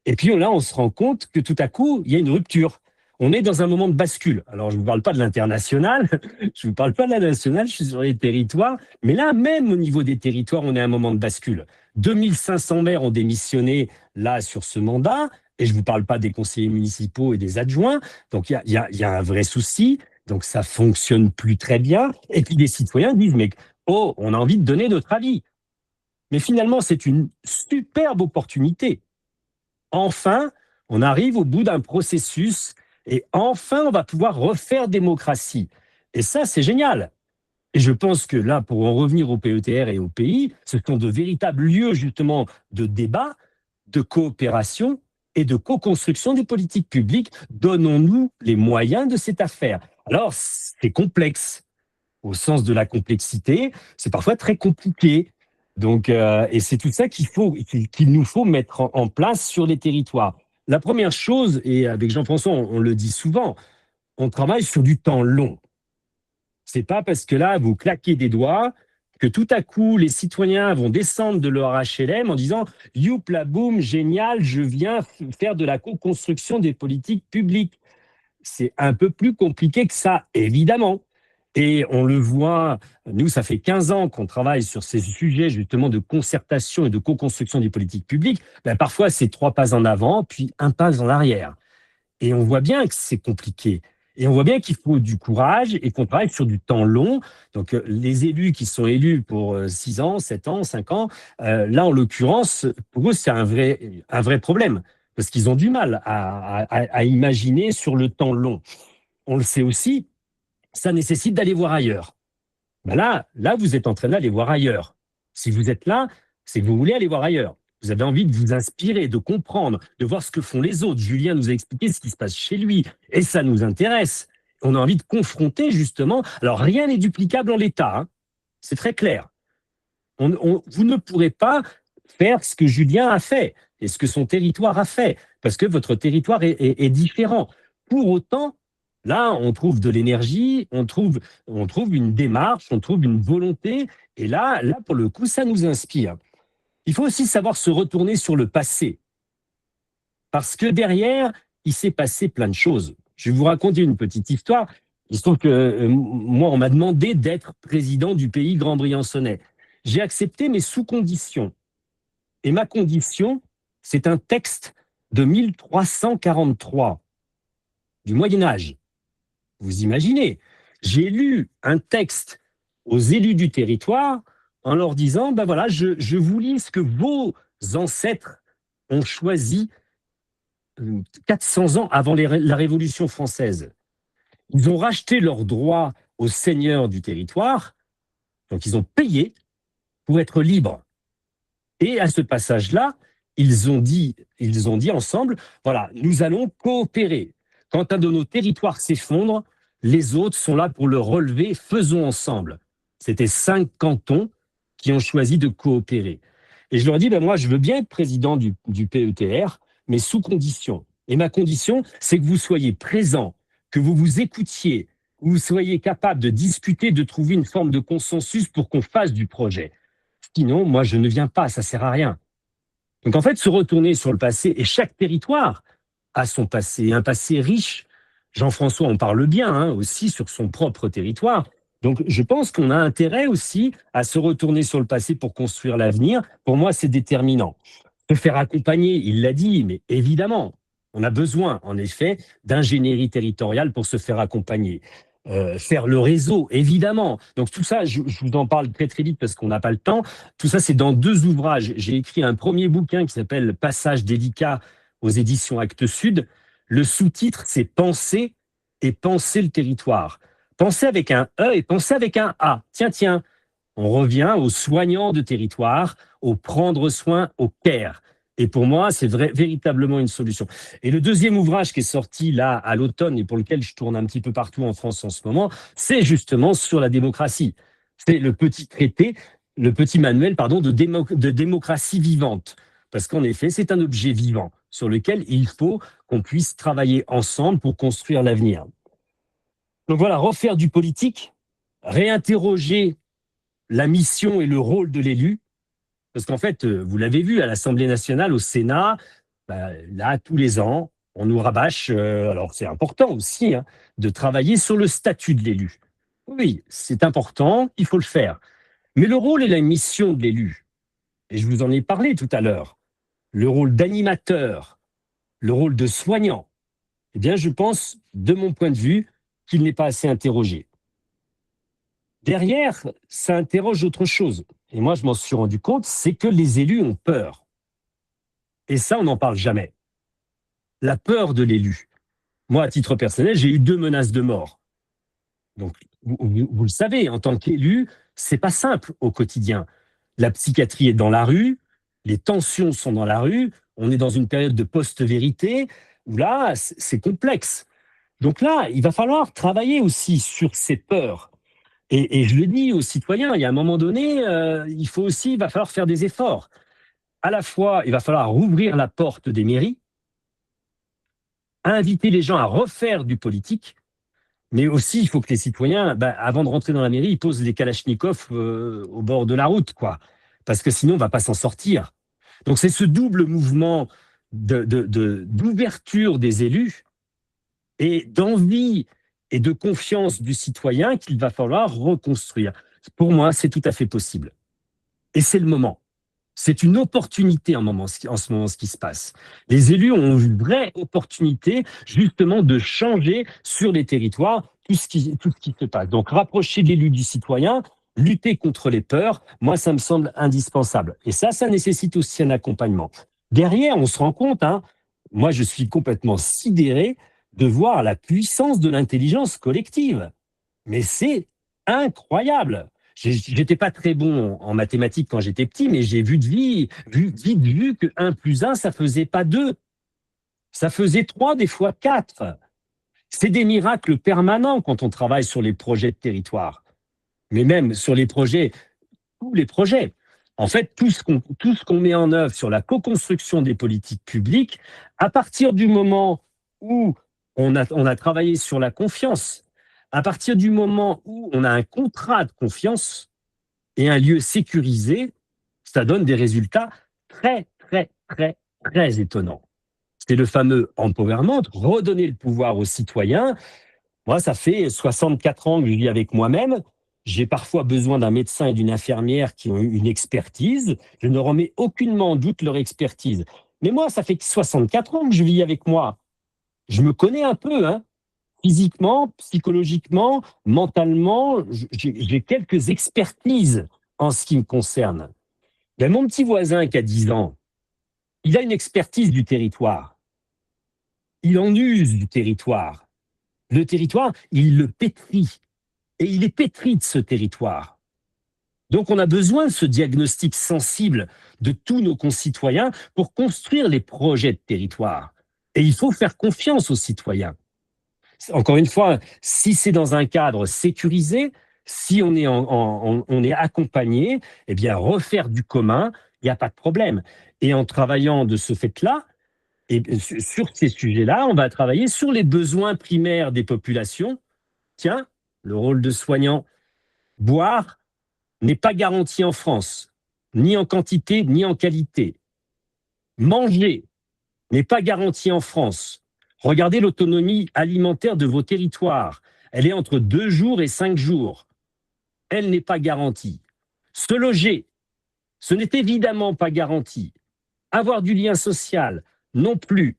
[SPEAKER 7] Et puis là, on se rend compte que tout à coup, il y a une rupture. On est dans un moment de bascule. Alors, je ne vous parle pas de l'international, je ne vous parle pas de la nationale, je suis sur les territoires. Mais là, même au niveau des territoires, on est à un moment de bascule. 2500 maires ont démissionné là sur ce mandat. Et je ne vous parle pas des conseillers municipaux et des adjoints. Donc, il y a un vrai souci. Donc, ça ne fonctionne plus très bien. Et puis, les citoyens disent, mais oh, on a envie de donner notre avis. Mais finalement, c'est une superbe opportunité. Enfin, on arrive au bout d'un processus et enfin, on va pouvoir refaire démocratie. Et ça, c'est génial. Et je pense que là, pour en revenir au PETR et au pays, ce sont de véritables lieux justement de débat, de coopération et de co-construction des politiques publiques. Donnons-nous les moyens de cette affaire. Alors, c'est complexe. Au sens de la complexité, c'est parfois très compliqué. Donc, et c'est tout ça qu'il nous faut mettre en place sur les territoires. La première chose, et avec Jean-François, on le dit souvent, on travaille sur du temps long. C'est pas parce que là, vous claquez des doigts que tout à coup, les citoyens vont descendre de leur HLM en disant « Youpla boum, génial, je viens faire de la co-construction des politiques publiques ». C'est un peu plus compliqué que ça, évidemment. Et on le voit, nous, ça fait 15 ans qu'on travaille sur ces sujets justement de concertation et de co-construction des politiques publiques. Ben, parfois, c'est 3 pas en avant, puis 1 pas en arrière. Et on voit bien que c'est compliqué. Et on voit bien qu'il faut du courage et qu'on travaille sur du temps long. Donc, les élus qui sont élus pour 6 ans, 7 ans, 5 ans, là, en l'occurrence, pour eux, c'est un vrai problème. Parce qu'ils ont du mal à imaginer sur le temps long. On le sait aussi, ça nécessite d'aller voir ailleurs. Ben là, vous êtes en train d'aller voir ailleurs. Si vous êtes là, c'est que vous voulez aller voir ailleurs. Vous avez envie de vous inspirer, de comprendre, de voir ce que font les autres. Julien nous a expliqué ce qui se passe chez lui, et ça nous intéresse. On a envie de confronter, justement. Alors, rien n'est duplicable en l'état, hein. C'est très clair. Vous ne pourrez pas faire ce que Julien a fait et ce que son territoire a fait, parce que votre territoire est différent. Pour autant, là, on trouve de l'énergie, on trouve une démarche, on trouve une volonté, et là, pour le coup, ça nous inspire. Il faut aussi savoir se retourner sur le passé, parce que derrière, il s'est passé plein de choses. Je vais vous raconter une petite histoire. Il se trouve que moi, on m'a demandé d'être président du pays Grand-Briançonnais. J'ai accepté, mais sous condition. Et ma condition, c'est un texte de 1343, du Moyen-Âge. Vous imaginez, j'ai lu un texte aux élus du territoire en leur disant, ben voilà, je vous lis ce que vos ancêtres ont choisi 400 ans avant la Révolution française. Ils ont racheté leurs droits aux seigneurs du territoire, donc ils ont payé pour être libres. Et à ce passage-là, ils ont dit ensemble, voilà, nous allons coopérer. Quand un de nos territoires s'effondre, les autres sont là pour le relever, faisons ensemble. C'était 5 cantons qui ont choisi de coopérer. Et je leur dis, ben moi, je veux bien être président du PETR, mais sous condition. Et ma condition, c'est que vous soyez présents, que vous vous écoutiez, que vous soyez capable de discuter, de trouver une forme de consensus pour qu'on fasse du projet. Sinon, moi, je ne viens pas, ça ne sert à rien. Donc, en fait, se retourner sur le passé, et chaque territoire a son passé, un passé riche. Jean-François en parle bien, aussi sur son propre territoire. Donc, je pense qu'on a intérêt aussi à se retourner sur le passé pour construire l'avenir. Pour moi, c'est déterminant. Se faire accompagner, il l'a dit, mais évidemment, on a besoin, en effet, d'ingénierie territoriale pour se faire accompagner. Faire le réseau, évidemment. Donc tout ça, je vous en parle très très vite parce qu'on n'a pas le temps. Tout ça, c'est dans 2 ouvrages. J'ai écrit un premier bouquin qui s'appelle « Passage délicat » aux éditions Actes Sud. Le sous-titre, c'est « Penser et penser le territoire ». Penser avec un E et penser avec un A. Tiens, on revient aux soignants de territoire, au prendre soin, au care. Et pour moi, c'est véritablement une solution. Et le deuxième ouvrage qui est sorti là à l'automne et pour lequel je tourne un petit peu partout en France en ce moment, c'est justement sur la démocratie. C'est le petit traité, le petit manuel, de démocratie vivante. Parce qu'en effet, c'est un objet vivant sur lequel il faut qu'on puisse travailler ensemble pour construire l'avenir. Donc voilà, refaire du politique, réinterroger la mission et le rôle de l'élu. Parce qu'en fait, vous l'avez vu, à l'Assemblée nationale, au Sénat, Là, tous les ans, on nous rabâche, alors c'est important aussi, hein, de travailler sur le statut de l'élu. Oui, c'est important, il faut le faire. Mais le rôle et la mission de l'élu, et je vous en ai parlé tout à l'heure, le rôle d'animateur, le rôle de soignant, eh bien, je pense, de mon point de vue, qu'il n'est pas assez interrogé. Derrière, ça interroge autre chose. Et moi, je m'en suis rendu compte, c'est que les élus ont peur. Et ça, on n'en parle jamais. La peur de l'élu. Moi, à titre personnel, j'ai eu 2 menaces de mort. Donc, vous le savez, en tant qu'élu, c'est pas simple au quotidien. La psychiatrie est dans la rue, les tensions sont dans la rue, on est dans une période de post-vérité où là, c'est complexe. Donc là, il va falloir travailler aussi sur ces peurs. Et je le dis aux citoyens, il y a un moment donné, il va falloir faire des efforts. À la fois, il va falloir rouvrir la porte des mairies, inviter les gens à refaire du politique, mais aussi, il faut que les citoyens, avant de rentrer dans la mairie, ils posent les kalachnikovs au bord de la route, quoi. Parce que sinon, on ne va pas s'en sortir. Donc, c'est ce double mouvement d'ouverture des élus et d'envie et de confiance du citoyen qu'il va falloir reconstruire. Pour moi, c'est tout à fait possible. Et c'est le moment. C'est une opportunité en ce moment, ce qui se passe. Les élus ont une vraie opportunité, justement, de changer sur les territoires tout ce qui se passe. Donc, rapprocher l'élu du citoyen, lutter contre les peurs, moi, ça me semble indispensable. Et ça nécessite aussi un accompagnement. Derrière, on se rend compte, moi, je suis complètement sidéré de voir la puissance de l'intelligence collective. Mais c'est incroyable. J'étais pas très bon en mathématiques quand j'étais petit, mais j'ai vite vu que 1 + 1, ça faisait pas 2. Ça faisait 3, des fois 4. C'est des miracles permanents quand on travaille sur les projets de territoire. Mais même sur les projets, tous les projets. En fait, tout ce qu'on met en œuvre sur la co-construction des politiques publiques, à partir du moment où on a travaillé sur la confiance, à partir du moment où on a un contrat de confiance et un lieu sécurisé, ça donne des résultats très, très, très, très étonnants. C'est le fameux empowerment, redonner le pouvoir aux citoyens. Moi, ça fait 64 ans que je vis avec moi-même. J'ai parfois besoin d'un médecin et d'une infirmière qui ont une expertise. Je ne remets aucunement en doute leur expertise. Mais moi, ça fait 64 ans que je vis avec moi. Je me connais un peu, physiquement, psychologiquement, mentalement. J'ai quelques expertises en ce qui me concerne. Il y a mon petit voisin qui a 10 ans. Il a une expertise du territoire. Il en use du territoire. Le territoire, il le pétrit. Et il est pétri de ce territoire. Donc, on a besoin de ce diagnostic sensible de tous nos concitoyens pour construire les projets de territoire. Et il faut faire confiance aux citoyens. Encore une fois, si c'est dans un cadre sécurisé, si on est accompagné, eh bien, refaire du commun, il n'y a pas de problème. Et en travaillant de ce fait-là, et sur ces sujets-là, on va travailler sur les besoins primaires des populations. Tiens, le rôle de soignant, boire n'est pas garanti en France, ni en quantité, ni en qualité. Manger n'est pas garanti en France. Regardez l'autonomie alimentaire de vos territoires. Elle est entre 2 jours et 5 jours. Elle n'est pas garantie. Se loger, ce n'est évidemment pas garanti. Avoir du lien social, non plus.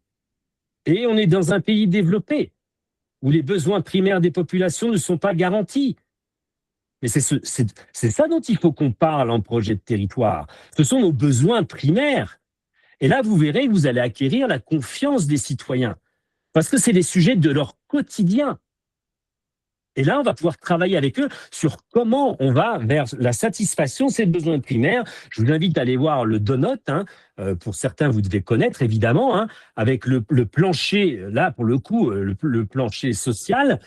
[SPEAKER 7] Et on est dans un pays développé, où les besoins primaires des populations ne sont pas garantis. Mais c'est ça dont il faut qu'on parle en projet de territoire. Ce sont nos besoins primaires. Et là, vous verrez que vous allez acquérir la confiance des citoyens. Parce que c'est des sujets de leur quotidien. Et là, on va pouvoir travailler avec eux sur comment on va vers la satisfaction de ces besoins primaires. Je vous invite à aller voir le donut. Pour certains, vous devez connaître, évidemment, avec le plancher, là, pour le coup, le plancher social.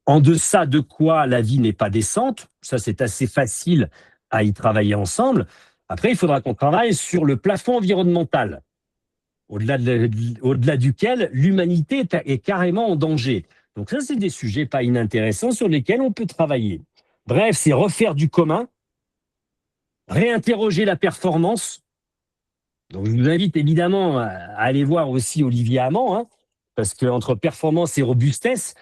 [SPEAKER 7] En deçà de quoi la vie n'est pas décente. Ça, c'est assez facile à y travailler ensemble. Après, il faudra qu'on travaille sur le plafond environnemental, au-delà duquel l'humanité est carrément en danger. Donc ça, c'est des sujets pas inintéressants sur lesquels on peut travailler. Bref, c'est refaire du commun, réinterroger la performance, Donc, je vous invite évidemment à aller voir aussi Olivier Hamon, hein, parce qu'entre performance et robustesse,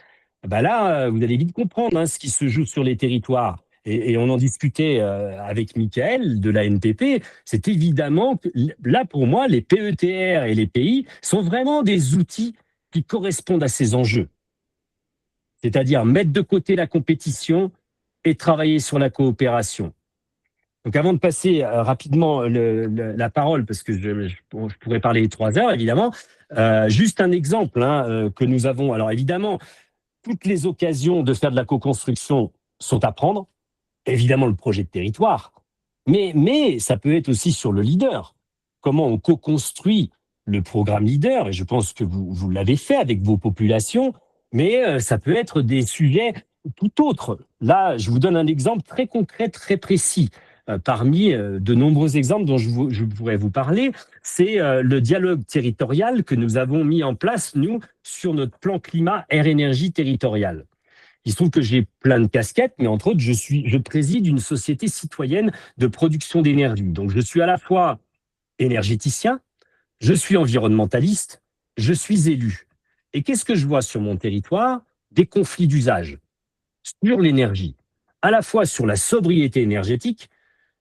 [SPEAKER 7] ben là, vous allez vite comprendre ce qui se joue sur les territoires. Et on en discutait avec Michael de la NPP. C'est évidemment que là, pour moi, les PETR et les pays sont vraiment des outils qui correspondent à ces enjeux. C'est-à-dire mettre de côté la compétition et travailler sur la coopération. Donc, avant de passer rapidement la parole, parce que je pourrais parler 3 heures, évidemment, juste un exemple que nous avons. Alors, évidemment, toutes les occasions de faire de la co-construction sont à prendre. Évidemment, le projet de territoire. Mais ça peut être aussi sur le leader. Comment on co-construit le programme leader, et je pense que vous l'avez fait avec vos populations, mais ça peut être des sujets tout autres. Là, je vous donne un exemple très concret, très précis. Parmi de nombreux exemples dont je pourrais vous parler, c'est le dialogue territorial que nous avons mis en place, nous, sur notre plan climat air-énergie territorial. Il se trouve que j'ai plein de casquettes, mais entre autres, je préside une société citoyenne de production d'énergie. Donc, je suis à la fois énergéticien, je suis environnementaliste, je suis élu. Et qu'est-ce que je vois sur mon territoire? Des conflits d'usage sur l'énergie, à la fois sur la sobriété énergétique.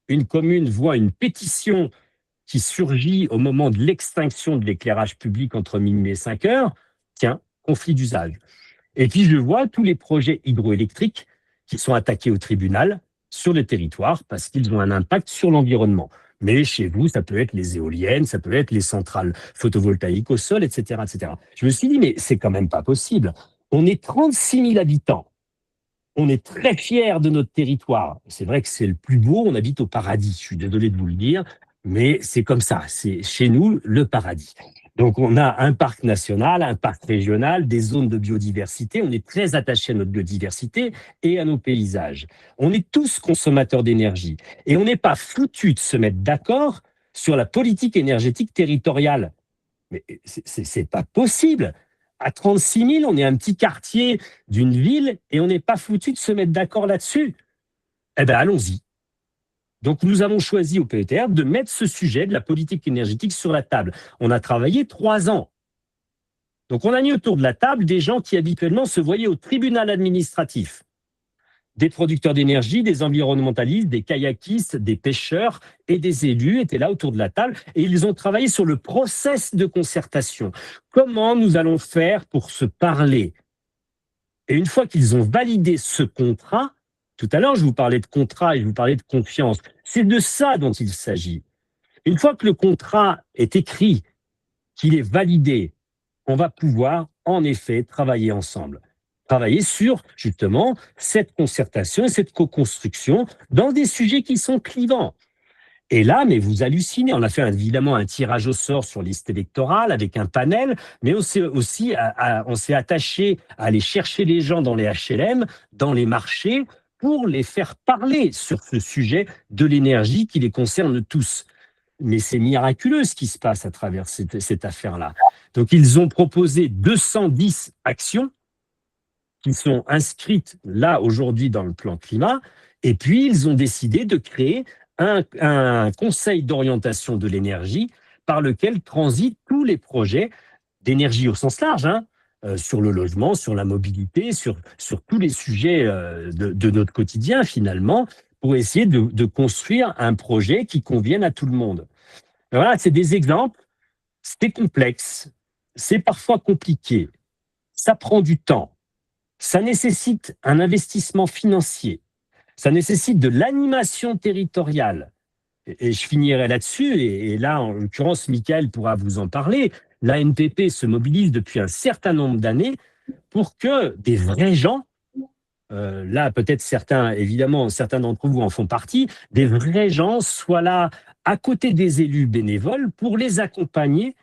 [SPEAKER 7] Une commune voit une pétition qui surgit au moment de l'extinction de l'éclairage public entre minuit et 5 heures. Tiens, conflit d'usage. Et puis, je vois tous les projets hydroélectriques qui sont attaqués au tribunal sur le territoire parce qu'ils ont un impact sur l'environnement. Mais chez vous, ça peut être les éoliennes, ça peut être les centrales photovoltaïques au sol, etc., etc. Je me suis dit, mais c'est quand même pas possible. On est 36 000 habitants. On est très fiers de notre territoire. C'est vrai que c'est le plus beau, on habite au paradis. Je suis désolé de vous le dire, mais c'est comme ça. C'est chez nous le paradis. Donc, on a un parc national, un parc régional, des zones de biodiversité. On est très attachés à notre biodiversité et à nos paysages. On est tous consommateurs d'énergie. Et on n'est pas foutus de se mettre d'accord sur la politique énergétique territoriale. Mais c'est pas possible. À 36 000, on est un petit quartier d'une ville et on n'est pas foutu de se mettre d'accord là-dessus. Eh bien, allons-y. Donc, nous avons choisi au PETR de mettre ce sujet de la politique énergétique sur la table. On a travaillé 3 ans. Donc, on a mis autour de la table des gens qui habituellement se voyaient au tribunal administratif. Des producteurs d'énergie, des environnementalistes, des kayakistes, des pêcheurs et des élus étaient là autour de la table et ils ont travaillé sur le process de concertation. Comment nous allons faire pour se parler? Et une fois qu'ils ont validé ce contrat, tout à l'heure je vous parlais de contrat et je vous parlais de confiance, c'est de ça dont il s'agit. Une fois que le contrat est écrit, qu'il est validé, on va pouvoir en effet travailler ensemble. Travailler sur, justement, cette concertation et cette co-construction dans des sujets qui sont clivants. Et là, mais vous hallucinez, on a fait évidemment un tirage au sort sur liste électorale avec un panel, mais on s'est attaché à aller chercher les gens dans les HLM, dans les marchés, pour les faire parler sur ce sujet de l'énergie qui les concerne tous. Mais c'est miraculeux ce qui se passe à travers cette affaire-là. Donc, ils ont proposé 210 actions qui sont inscrites là aujourd'hui dans le plan climat, et puis ils ont décidé de créer un conseil d'orientation de l'énergie par lequel transitent tous les projets d'énergie au sens large, sur le logement, sur la mobilité, sur tous les sujets de notre quotidien finalement, pour essayer de construire un projet qui convienne à tout le monde. Mais voilà, c'est des exemples, c'est complexe, c'est parfois compliqué, ça prend du temps. Ça nécessite un investissement financier, ça nécessite de l'animation territoriale. Et je finirai là-dessus, et là, en l'occurrence, Michael pourra vous en parler. La NPP se mobilise depuis un certain nombre d'années pour que des vrais gens, là peut-être certains d'entre vous en font partie, des vrais gens soient là à côté des élus bénévoles pour les accompagner,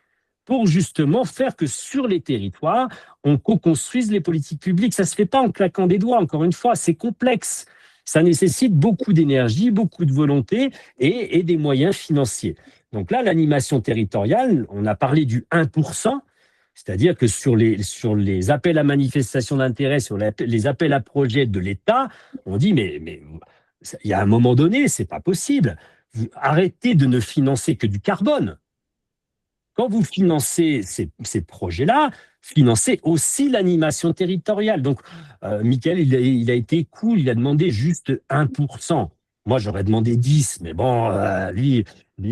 [SPEAKER 7] pour justement faire que sur les territoires, on co-construise les politiques publiques. Ça ne se fait pas en claquant des doigts, encore une fois, c'est complexe. Ça nécessite beaucoup d'énergie, beaucoup de volonté et des moyens financiers. Donc là, l'animation territoriale, on a parlé du 1%, c'est-à-dire que sur les appels à manifestation d'intérêt, sur les appels à projets de l'État, on dit mais il y a un moment donné, c'est pas possible. Arrêtez de ne financer que du carbone. quand vous financez ces projets-là, financez aussi l'animation territoriale. Donc, Mickaël, il a été cool, il a demandé juste 1%. Moi, j'aurais demandé 10, mais bon, lui,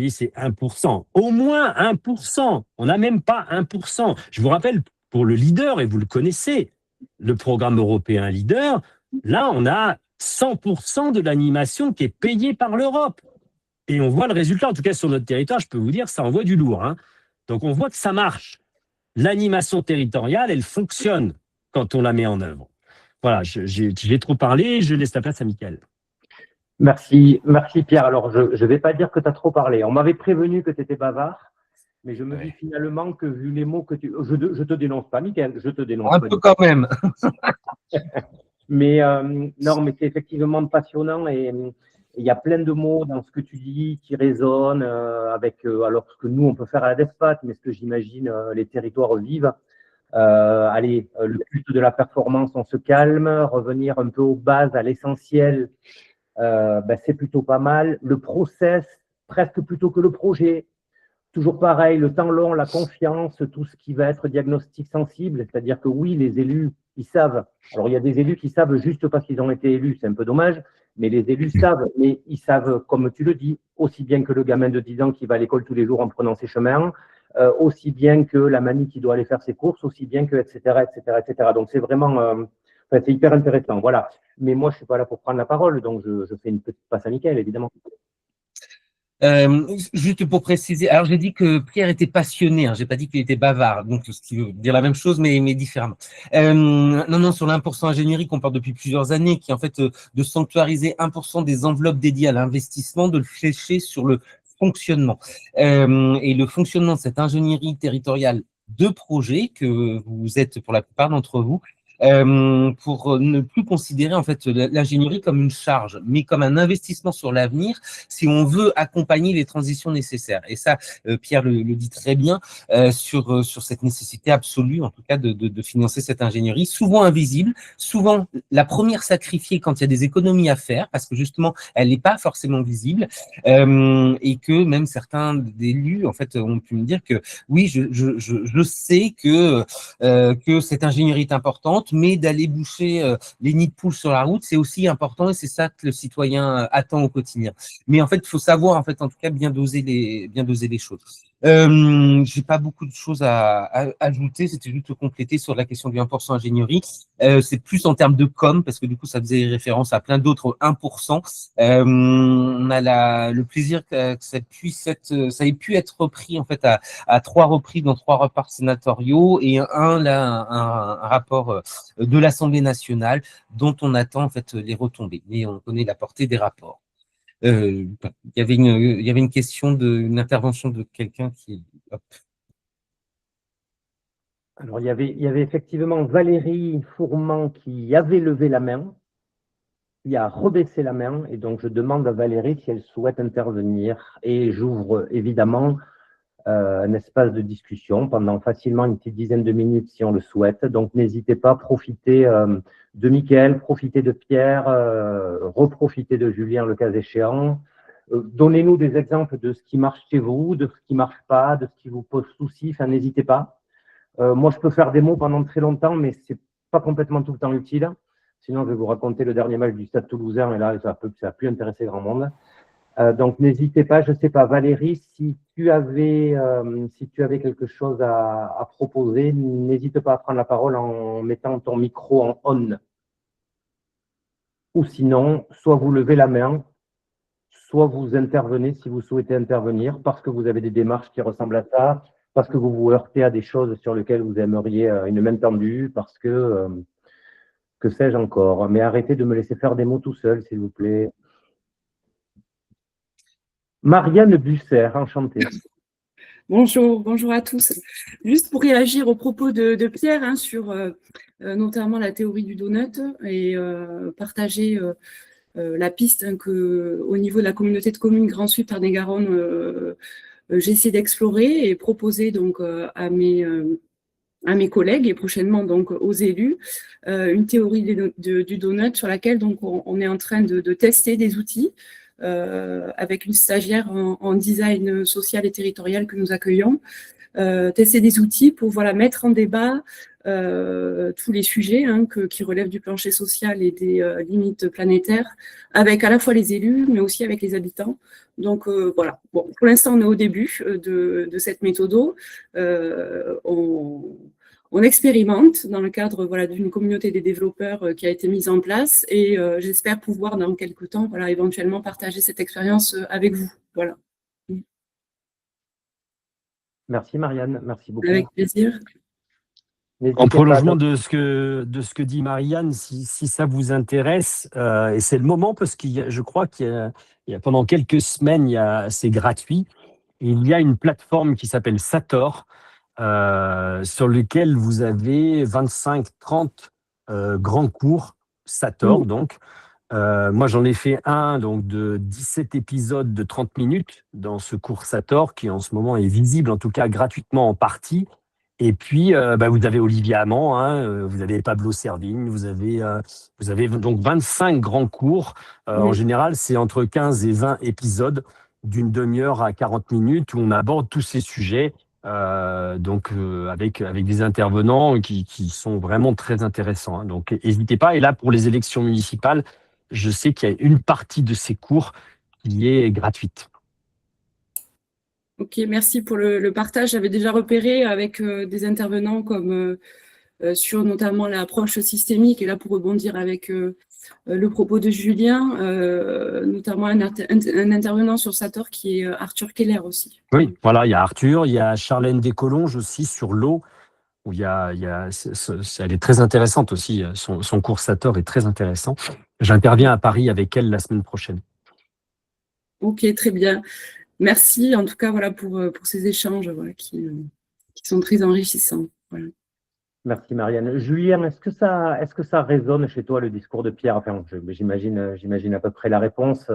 [SPEAKER 7] c'est 1%. Au moins 1%. On n'a même pas 1%. Je vous rappelle, pour le Leader, et vous le connaissez, le programme européen Leader, là, on a 100% de l'animation qui est payée par l'Europe. Et on voit le résultat, en tout cas sur notre territoire, je peux vous dire, ça envoie du lourd. Hein. Donc, on voit que ça marche. L'animation territoriale, elle fonctionne quand on la met en œuvre. Voilà, j'ai trop parlé, je laisse la place à Mickaël.
[SPEAKER 1] Merci Pierre. Alors, je ne vais pas dire que tu as trop parlé. On m'avait prévenu que tu étais bavard, mais je me dis finalement que vu les mots que tu... Je te dénonce pas, Mickaël, je te dénonce
[SPEAKER 6] un
[SPEAKER 1] pas.
[SPEAKER 6] Un peu quand même.
[SPEAKER 1] Mais non, mais c'est effectivement passionnant et il y a plein de mots dans ce que tu dis qui résonnent avec alors ce que nous on peut faire à la DEFPAT, mais ce que j'imagine les territoires vivent. Le culte de la performance, on se calme, revenir un peu aux bases, à l'essentiel, c'est plutôt pas mal. Le process, presque plutôt que le projet. Toujours pareil, le temps long, la confiance, tout ce qui va être diagnostic sensible, c'est-à-dire que oui, les élus, ils savent. Alors, il y a des élus qui savent juste parce qu'ils ont été élus, c'est un peu dommage, mais les élus savent, mais ils savent, comme tu le dis, aussi bien que le gamin de 10 ans qui va à l'école tous les jours en prenant ses chemins, aussi bien que la mamie qui doit aller faire ses courses, aussi bien que, etc., etc., etc. Donc, c'est vraiment, c'est hyper intéressant, voilà. Mais moi, je suis pas là pour prendre la parole, donc je fais une petite passe à Mickaël, évidemment.
[SPEAKER 6] Juste pour préciser, alors j'ai dit que Pierre était passionné, hein, j'ai pas dit qu'il était bavard, donc ce qui veut dire la même chose mais différemment. Non, sur l'1% ingénierie qu'on parle depuis plusieurs années, qui est en fait de sanctuariser 1% des enveloppes dédiées à l'investissement, de le flécher sur le fonctionnement. Et le fonctionnement de cette ingénierie territoriale de projet que vous êtes pour la plupart d'entre vous, pour ne plus considérer en fait l'ingénierie comme une charge, mais comme un investissement sur l'avenir si on veut accompagner les transitions nécessaires. Et ça, Pierre le dit très bien sur cette nécessité absolue, en tout cas, de financer cette ingénierie, souvent invisible, souvent la première sacrifiée quand il y a des économies à faire, parce que justement, elle n'est pas forcément visible, et que même certains élus, en fait, ont pu me dire que oui, je sais que cette ingénierie est importante, mais d'aller boucher les nids de poules sur la route, c'est aussi important et c'est ça que le citoyen attend au quotidien. Mais en fait, il faut savoir, en fait, en tout cas, bien doser les choses. J'ai pas beaucoup de choses à ajouter, c'était juste compléter sur la question du 1% ingénierie. C'est plus en termes de com, parce que du coup, ça faisait référence à plein d'autres 1%. On a le plaisir que ça ait pu être repris, en fait, à 3 reprises dans 3 rapports sénatoriaux et un rapport de l'Assemblée nationale dont on attend, en fait, les retombées. Mais on connaît la portée des rapports. Il y avait une question une intervention de quelqu'un qui... Hop.
[SPEAKER 1] Alors, il y avait effectivement Valérie Fourmand qui avait levé la main, qui a rebaissé la main, et donc je demande à Valérie si elle souhaite intervenir. Et j'ouvre évidemment un espace de discussion pendant facilement une petite dizaine de minutes si on le souhaite. Donc, n'hésitez pas à profiter de Mickaël, profiter de Pierre, reprofiter de Julien le cas échéant. Donnez-nous des exemples de ce qui marche chez vous, de ce qui ne marche pas, de ce qui vous pose souci. Enfin, n'hésitez pas. Moi, je peux faire des mots pendant très longtemps, mais ce n'est pas complètement tout le temps utile. Sinon, je vais vous raconter le dernier match du Stade Toulousain, et là, ça n'a plus intéressé grand monde. Donc, n'hésitez pas. Je ne sais pas, Valérie, si tu avais quelque chose à proposer, n'hésite pas à prendre la parole en mettant ton micro en on. Ou sinon, soit vous levez la main, soit vous intervenez si vous souhaitez intervenir, parce que vous avez des démarches qui ressemblent à ça, parce que vous vous heurtez à des choses sur lesquelles vous aimeriez une main tendue, parce que sais-je encore. Mais arrêtez de me laisser faire des mots tout seul, s'il vous plaît. Marianne Busser, enchantée.
[SPEAKER 8] Bonjour à tous. Juste pour réagir aux propos de Pierre sur notamment la théorie du donut et partager la piste qu'au niveau de la communauté de communes Grand Sud Tarn-et-Garonne, j'essaie d'explorer et proposer donc à mes collègues et prochainement donc aux élus une théorie du donut sur laquelle donc on est en train de tester des outils avec une stagiaire en design social et territorial que nous accueillons. Tester des outils pour mettre en débat tous les sujets qui relèvent du plancher social et des limites planétaires, avec à la fois les élus, mais aussi avec les habitants. Donc voilà, bon, pour l'instant, on est au début de cette méthode. On expérimente dans le cadre d'une communauté des développeurs qui a été mise en place et j'espère pouvoir dans quelques temps éventuellement partager cette expérience avec vous. Voilà.
[SPEAKER 1] Merci Marianne, merci beaucoup.
[SPEAKER 8] Avec plaisir.
[SPEAKER 7] En prolongement de ce que dit Marianne, si ça vous intéresse, et c'est le moment parce je crois qu'il y a pendant quelques semaines, c'est gratuit, il y a une plateforme qui s'appelle Sator, sur lequel vous avez 25-30 grands cours Sator, donc. Moi, j'en ai fait un donc, de 17 épisodes de 30 minutes dans ce cours Sator, qui en ce moment est visible, en tout cas gratuitement en partie. Et puis, vous avez Olivier Amand, vous avez Pablo Servigne, vous avez donc 25 grands cours. En général, c'est entre 15 et 20 épisodes d'une demi-heure à 40 minutes où on aborde tous ces sujets, avec des intervenants qui sont vraiment très intéressants. Donc, n'hésitez pas. Et là, pour les élections municipales, je sais qu'il y a une partie de ces cours qui est gratuite.
[SPEAKER 8] Ok, merci pour le partage. J'avais déjà repéré avec des intervenants comme sur notamment l'approche systémique, et là pour rebondir avec le propos de Julien, notamment un intervenant sur Sator qui est Arthur Keller aussi.
[SPEAKER 7] Oui, voilà, il y a Arthur, il y a Charlène Descolonges aussi sur l'eau, où elle est très intéressante aussi, son cours Sator est très intéressant. J'interviens à Paris avec elle la semaine prochaine.
[SPEAKER 8] Ok, très bien. Merci en tout cas pour ces échanges qui sont très enrichissants. Voilà.
[SPEAKER 1] Merci Marianne. Julien, est-ce que ça résonne chez toi le discours de Pierre? Enfin, j'imagine à peu près la réponse.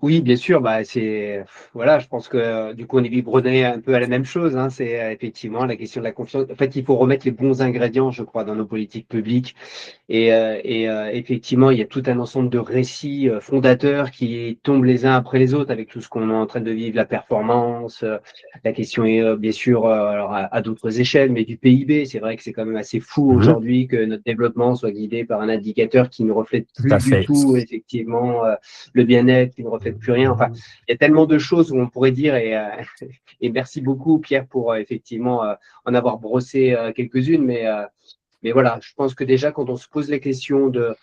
[SPEAKER 2] Oui, bien sûr. Je pense que du coup on est biberonné un peu à la même chose. C'est effectivement la question de la confiance. En fait, il faut remettre les bons ingrédients, je crois, dans nos politiques publiques. Et effectivement, il y a tout un ensemble de récits fondateurs qui tombent les uns après les autres avec tout ce qu'on est en train de vivre, la performance. La question est bien sûr alors à d'autres échelles, mais du PIB. C'est vrai que c'est quand même assez fou aujourd'hui que notre développement soit guidé par un indicateur qui ne reflète plus du tout effectivement le bien-être, qui ne reflète plus rien. Enfin, il y a tellement de choses où on pourrait dire, et merci beaucoup Pierre pour effectivement en avoir brossé quelques-unes, mais voilà, je pense que déjà quand on se pose la question de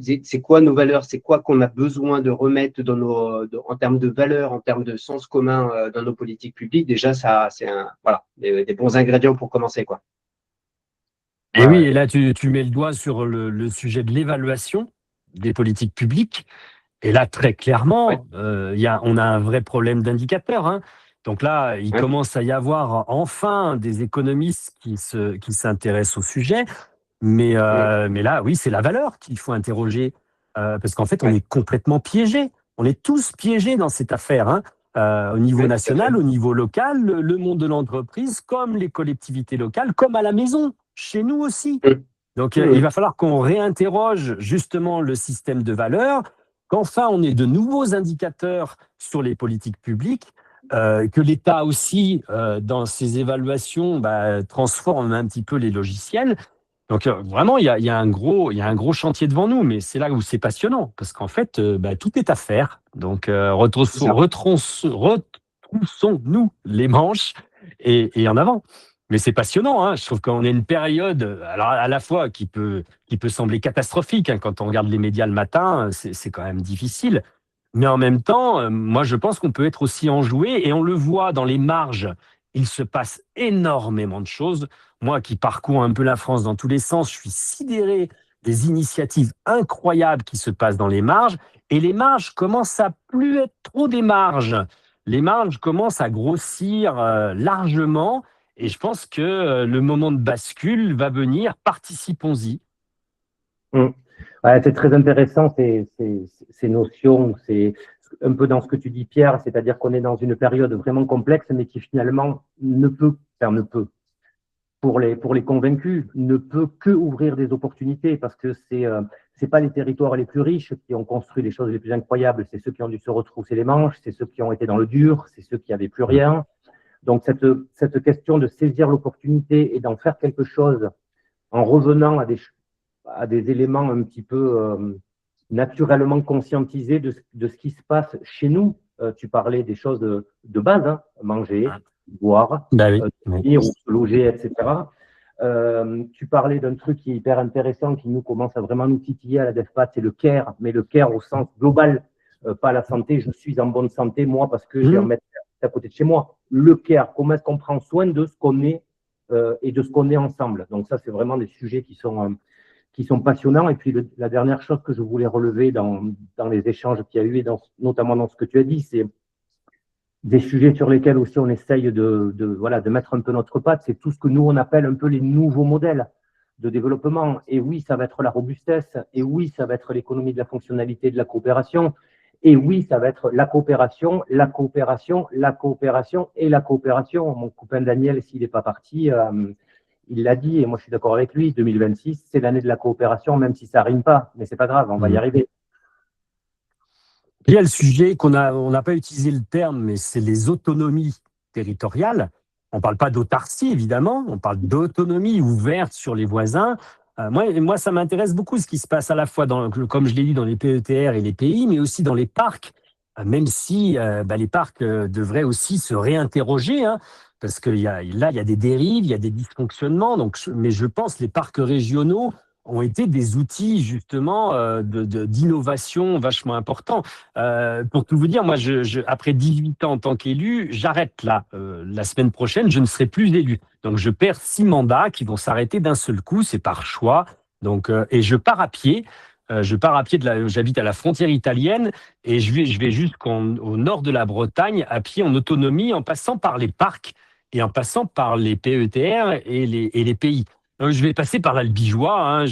[SPEAKER 2] c'est quoi nos valeurs, c'est quoi qu'on a besoin de remettre en termes de valeurs, en termes de sens commun dans nos politiques publiques, déjà ça c'est des bons ingrédients pour commencer, quoi.
[SPEAKER 7] Et oui, et là tu mets le doigt sur le sujet de l'évaluation des politiques publiques. Et là, très clairement, on a un vrai problème d'indicateurs. Donc là, il commence à y avoir enfin des économistes qui s'intéressent au sujet. Mais là, oui, c'est la valeur qu'il faut interroger. Parce qu'en fait, on est complètement piégés. On est tous piégés dans cette affaire. Au niveau national, au niveau local, le monde de l'entreprise, comme les collectivités locales, comme à la maison, chez nous aussi. Donc, il va falloir qu'on réinterroge justement le système de valeurs, qu'enfin on ait de nouveaux indicateurs sur les politiques publiques, que l'État aussi, dans ses évaluations, transforme un petit peu les logiciels. Donc vraiment, il y a un gros chantier devant nous, mais c'est là où c'est passionnant, parce qu'en fait, tout est à faire. Donc retroussons-nous les manches et en avant. Mais c'est passionnant, je trouve qu'on est une période, alors à la fois qui peut sembler catastrophique, quand on regarde les médias le matin, c'est quand même difficile. Mais en même temps, moi je pense qu'on peut être aussi enjoué, et on le voit dans les marges, il se passe énormément de choses. Moi qui parcours un peu la France dans tous les sens, je suis sidéré des initiatives incroyables qui se passent dans les marges, et les marges commencent à plus être trop des marges. Les marges commencent à grossir largement. Et je pense que le moment de bascule va venir, participons-y.
[SPEAKER 1] Ouais, c'est très intéressant ces notions, c'est un peu dans ce que tu dis Pierre, c'est-à-dire qu'on est dans une période vraiment complexe, mais qui finalement pour les convaincus, ne peut que ouvrir des opportunités parce que c'est pas les territoires les plus riches qui ont construit les choses les plus incroyables, c'est ceux qui ont dû se retrousser les manches, c'est ceux qui ont été dans le dur, c'est ceux qui n'avaient plus rien. Donc, cette question de saisir l'opportunité et d'en faire quelque chose en revenant à des éléments un petit peu naturellement conscientisés de ce qui se passe chez nous. Tu parlais des choses de base, hein, manger, boire, dormir ou se loger, etc. Tu parlais d'un truc qui est hyper intéressant, qui nous commence à vraiment nous titiller à la DEFPAT, c'est le care, mais le care au sens global, pas la santé. Je suis en bonne santé, moi, parce que j'ai un médecin à côté de chez moi. Le care, comment est-ce qu'on prend soin de ce qu'on est et de ce qu'on est ensemble. Donc ça, c'est vraiment des sujets qui sont passionnants. Et puis la dernière chose que je voulais relever dans les échanges qu'il y a eu, et notamment dans ce que tu as dit, c'est des sujets sur lesquels aussi on essaye de mettre un peu notre patte, c'est tout ce que nous, on appelle un peu les nouveaux modèles de développement. Et oui, ça va être la robustesse, et oui, ça va être l'économie de la fonctionnalité, de la coopération, et oui, ça va être la coopération, la coopération, la coopération et la coopération. Mon copain Daniel, s'il n'est pas parti, il l'a dit, et moi je suis d'accord avec lui, 2026, c'est l'année de la coopération, même si ça ne rime pas, mais c'est pas grave, on va y arriver.
[SPEAKER 7] Il y a le sujet on n'a pas utilisé le terme, mais c'est les autonomies territoriales. On ne parle pas d'autarcie, évidemment, on parle d'autonomie ouverte sur les voisins. Moi, ça m'intéresse beaucoup ce qui se passe à la fois, comme je l'ai dit, dans les PETR et les pays, mais aussi dans les parcs, même si les parcs devraient aussi se réinterroger, hein, parce que là, il y a des dérives, il y a des dysfonctionnements. Mais je pense que les parcs régionaux ont été des outils justement d'innovation vachement importants. Pour tout vous dire, moi, après 18 ans en tant qu'élu, j'arrête là. La semaine prochaine, je ne serai plus élu. Donc, je perds 6 mandats qui vont s'arrêter d'un seul coup, c'est par choix. Donc, et je pars à pied. J'habite à la frontière italienne et je vais jusqu'au nord de la Bretagne à pied en autonomie, en passant par les parcs et en passant par les PETR et les pays. Je vais passer par l'Albigeois, hein,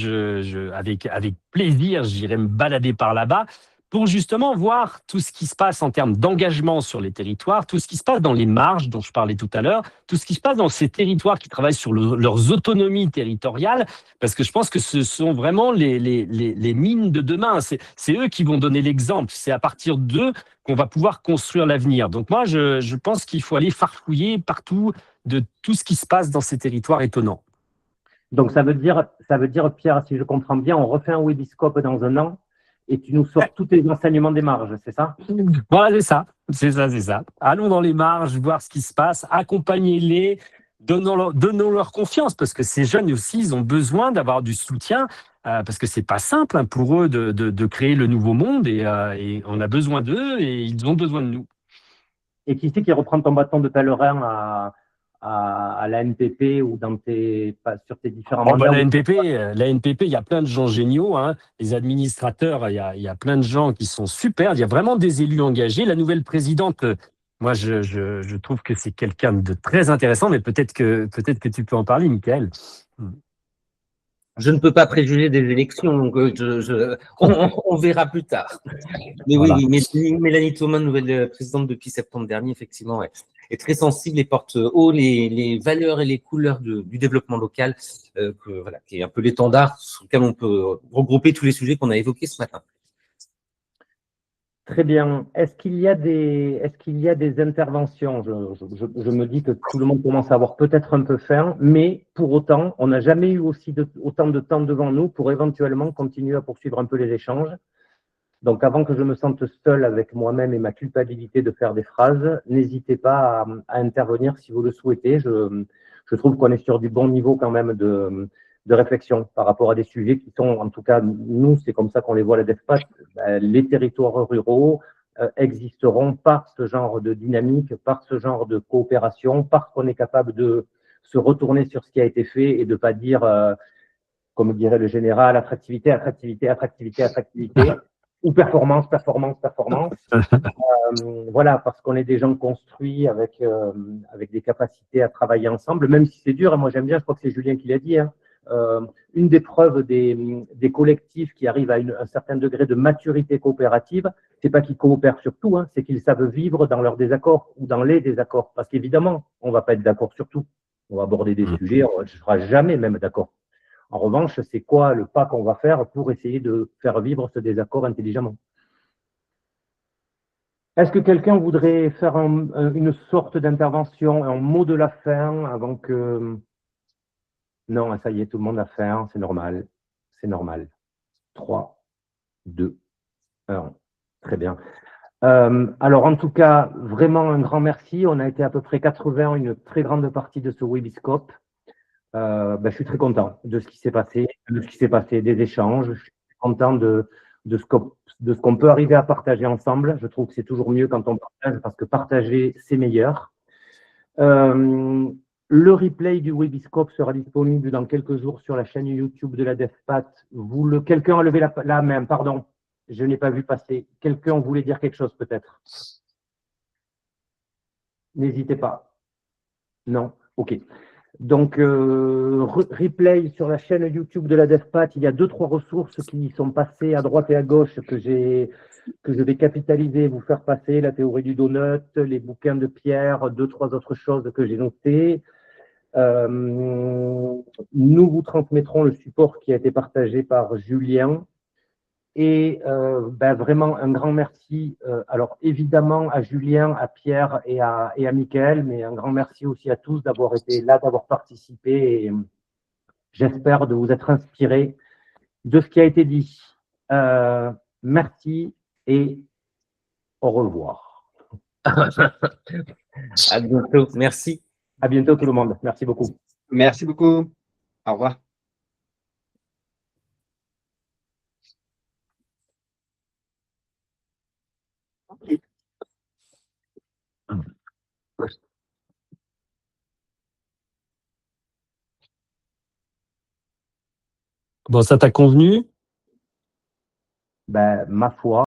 [SPEAKER 7] avec plaisir, j'irai me balader par là-bas pour justement voir tout ce qui se passe en termes d'engagement sur les territoires, tout ce qui se passe dans les marges dont je parlais tout à l'heure, tout ce qui se passe dans ces territoires qui travaillent sur leurs autonomies territoriales, parce que je pense que ce sont vraiment les mines de demain. C'est eux qui vont donner l'exemple. C'est à partir d'eux qu'on va pouvoir construire l'avenir. Donc moi, je pense qu'il faut aller farfouiller partout de tout ce qui se passe dans ces territoires étonnants.
[SPEAKER 1] Donc, ça veut dire, Pierre, si je comprends bien, on refait un Webiscope dans un an et tu nous sors tous les enseignements des marges, c'est ça?
[SPEAKER 7] Voilà, c'est ça. Allons dans les marges, voir ce qui se passe, accompagnez-les, donnons-leur confiance, parce que ces jeunes aussi, ils ont besoin d'avoir du soutien, parce que c'est pas simple hein, pour eux de créer le nouveau monde, et on a besoin d'eux, et ils ont besoin de nous.
[SPEAKER 1] Et qui c'est qui reprend ton bâton de pèlerin à la NPP ou sur tes différents mandats?
[SPEAKER 7] La NPP, il y a plein de gens géniaux. Hein. Les administrateurs, il y a plein de gens qui sont super. Il y a vraiment des élus engagés. La nouvelle présidente, moi, je trouve que c'est quelqu'un de très intéressant, mais peut-être que tu peux en parler, Michael.
[SPEAKER 6] Je ne peux pas préjuger des élections, donc on verra plus tard. Mais voilà. Oui, Mélanie Thomas, nouvelle présidente depuis septembre dernier, effectivement, est très sensible et porte haut les valeurs et les couleurs du développement local, qui est un peu l'étendard sur lequel on peut regrouper tous les sujets qu'on a évoqués ce matin.
[SPEAKER 1] Très bien. Est-ce qu'il y a des interventions? Je me dis que tout le monde commence à avoir peut-être un peu faim, mais pour autant, on n'a jamais eu autant de temps devant nous pour éventuellement continuer à poursuivre un peu les échanges. Donc, avant que je me sente seul avec moi-même et ma culpabilité de faire des phrases, n'hésitez pas à intervenir si vous le souhaitez. Je trouve qu'on est sur du bon niveau quand même de réflexion par rapport à des sujets qui sont, en tout cas, nous, c'est comme ça qu'on les voit à la DEFPAT, les territoires ruraux existeront par ce genre de dynamique, par ce genre de coopération, parce qu'on est capable de se retourner sur ce qui a été fait et de ne pas dire, comme dirait le général, attractivité, attractivité, attractivité, attractivité, ou performance, performance, performance. Voilà, parce qu'on est des gens construits avec des capacités à travailler ensemble, même si c'est dur. Moi, j'aime bien, je crois que c'est Julien qui l'a dit, hein, une des preuves des collectifs qui arrivent à un certain degré de maturité coopérative, c'est pas qu'ils coopèrent sur tout, hein, c'est qu'ils savent vivre dans leurs désaccords ou dans les désaccords. Parce qu'évidemment, on va pas être d'accord sur tout. On va aborder des sujets, on ne sera jamais même d'accord. En revanche, c'est quoi le pas qu'on va faire pour essayer de faire vivre ce désaccord intelligemment? Est-ce que quelqu'un voudrait faire une sorte d'intervention, un mot de la fin avant que... Non, ça y est, tout le monde a faim, c'est normal. C'est normal. 3, 2, 1. Très bien. Alors, en tout cas, vraiment un grand merci. On a été à peu près 80, une très grande partie de ce Webiscope. Je suis très content de ce qui s'est passé, des échanges. Je suis content de ce qu'on peut arriver à partager ensemble. Je trouve que c'est toujours mieux quand on partage, parce que partager, c'est meilleur. Le replay du Webiscope sera disponible dans quelques jours sur la chaîne YouTube de la DevPat. Quelqu'un a levé la main, pardon. Je n'ai pas vu passer. Quelqu'un voulait dire quelque chose peut-être? N'hésitez pas. Non? Ok. Donc, replay sur la chaîne YouTube de la DevPat. Il y a 2-3 ressources qui sont passées à droite et à gauche que je vais capitaliser, vous faire passer. La théorie du donut, les bouquins de Pierre, 2-3 autres choses que j'ai notées. Nous vous transmettrons le support qui a été partagé par Julien. Et vraiment un grand merci, alors évidemment à Julien, à Pierre et à Mickaël, mais un grand merci aussi à tous d'avoir été là, d'avoir participé, et j'espère de vous être inspirés de ce qui a été dit. Merci et au revoir.
[SPEAKER 6] À bientôt, merci.
[SPEAKER 1] À bientôt tout le monde, merci beaucoup.
[SPEAKER 2] Merci beaucoup, au revoir.
[SPEAKER 7] Bon, ça t'a convenu?
[SPEAKER 1] Ma foi.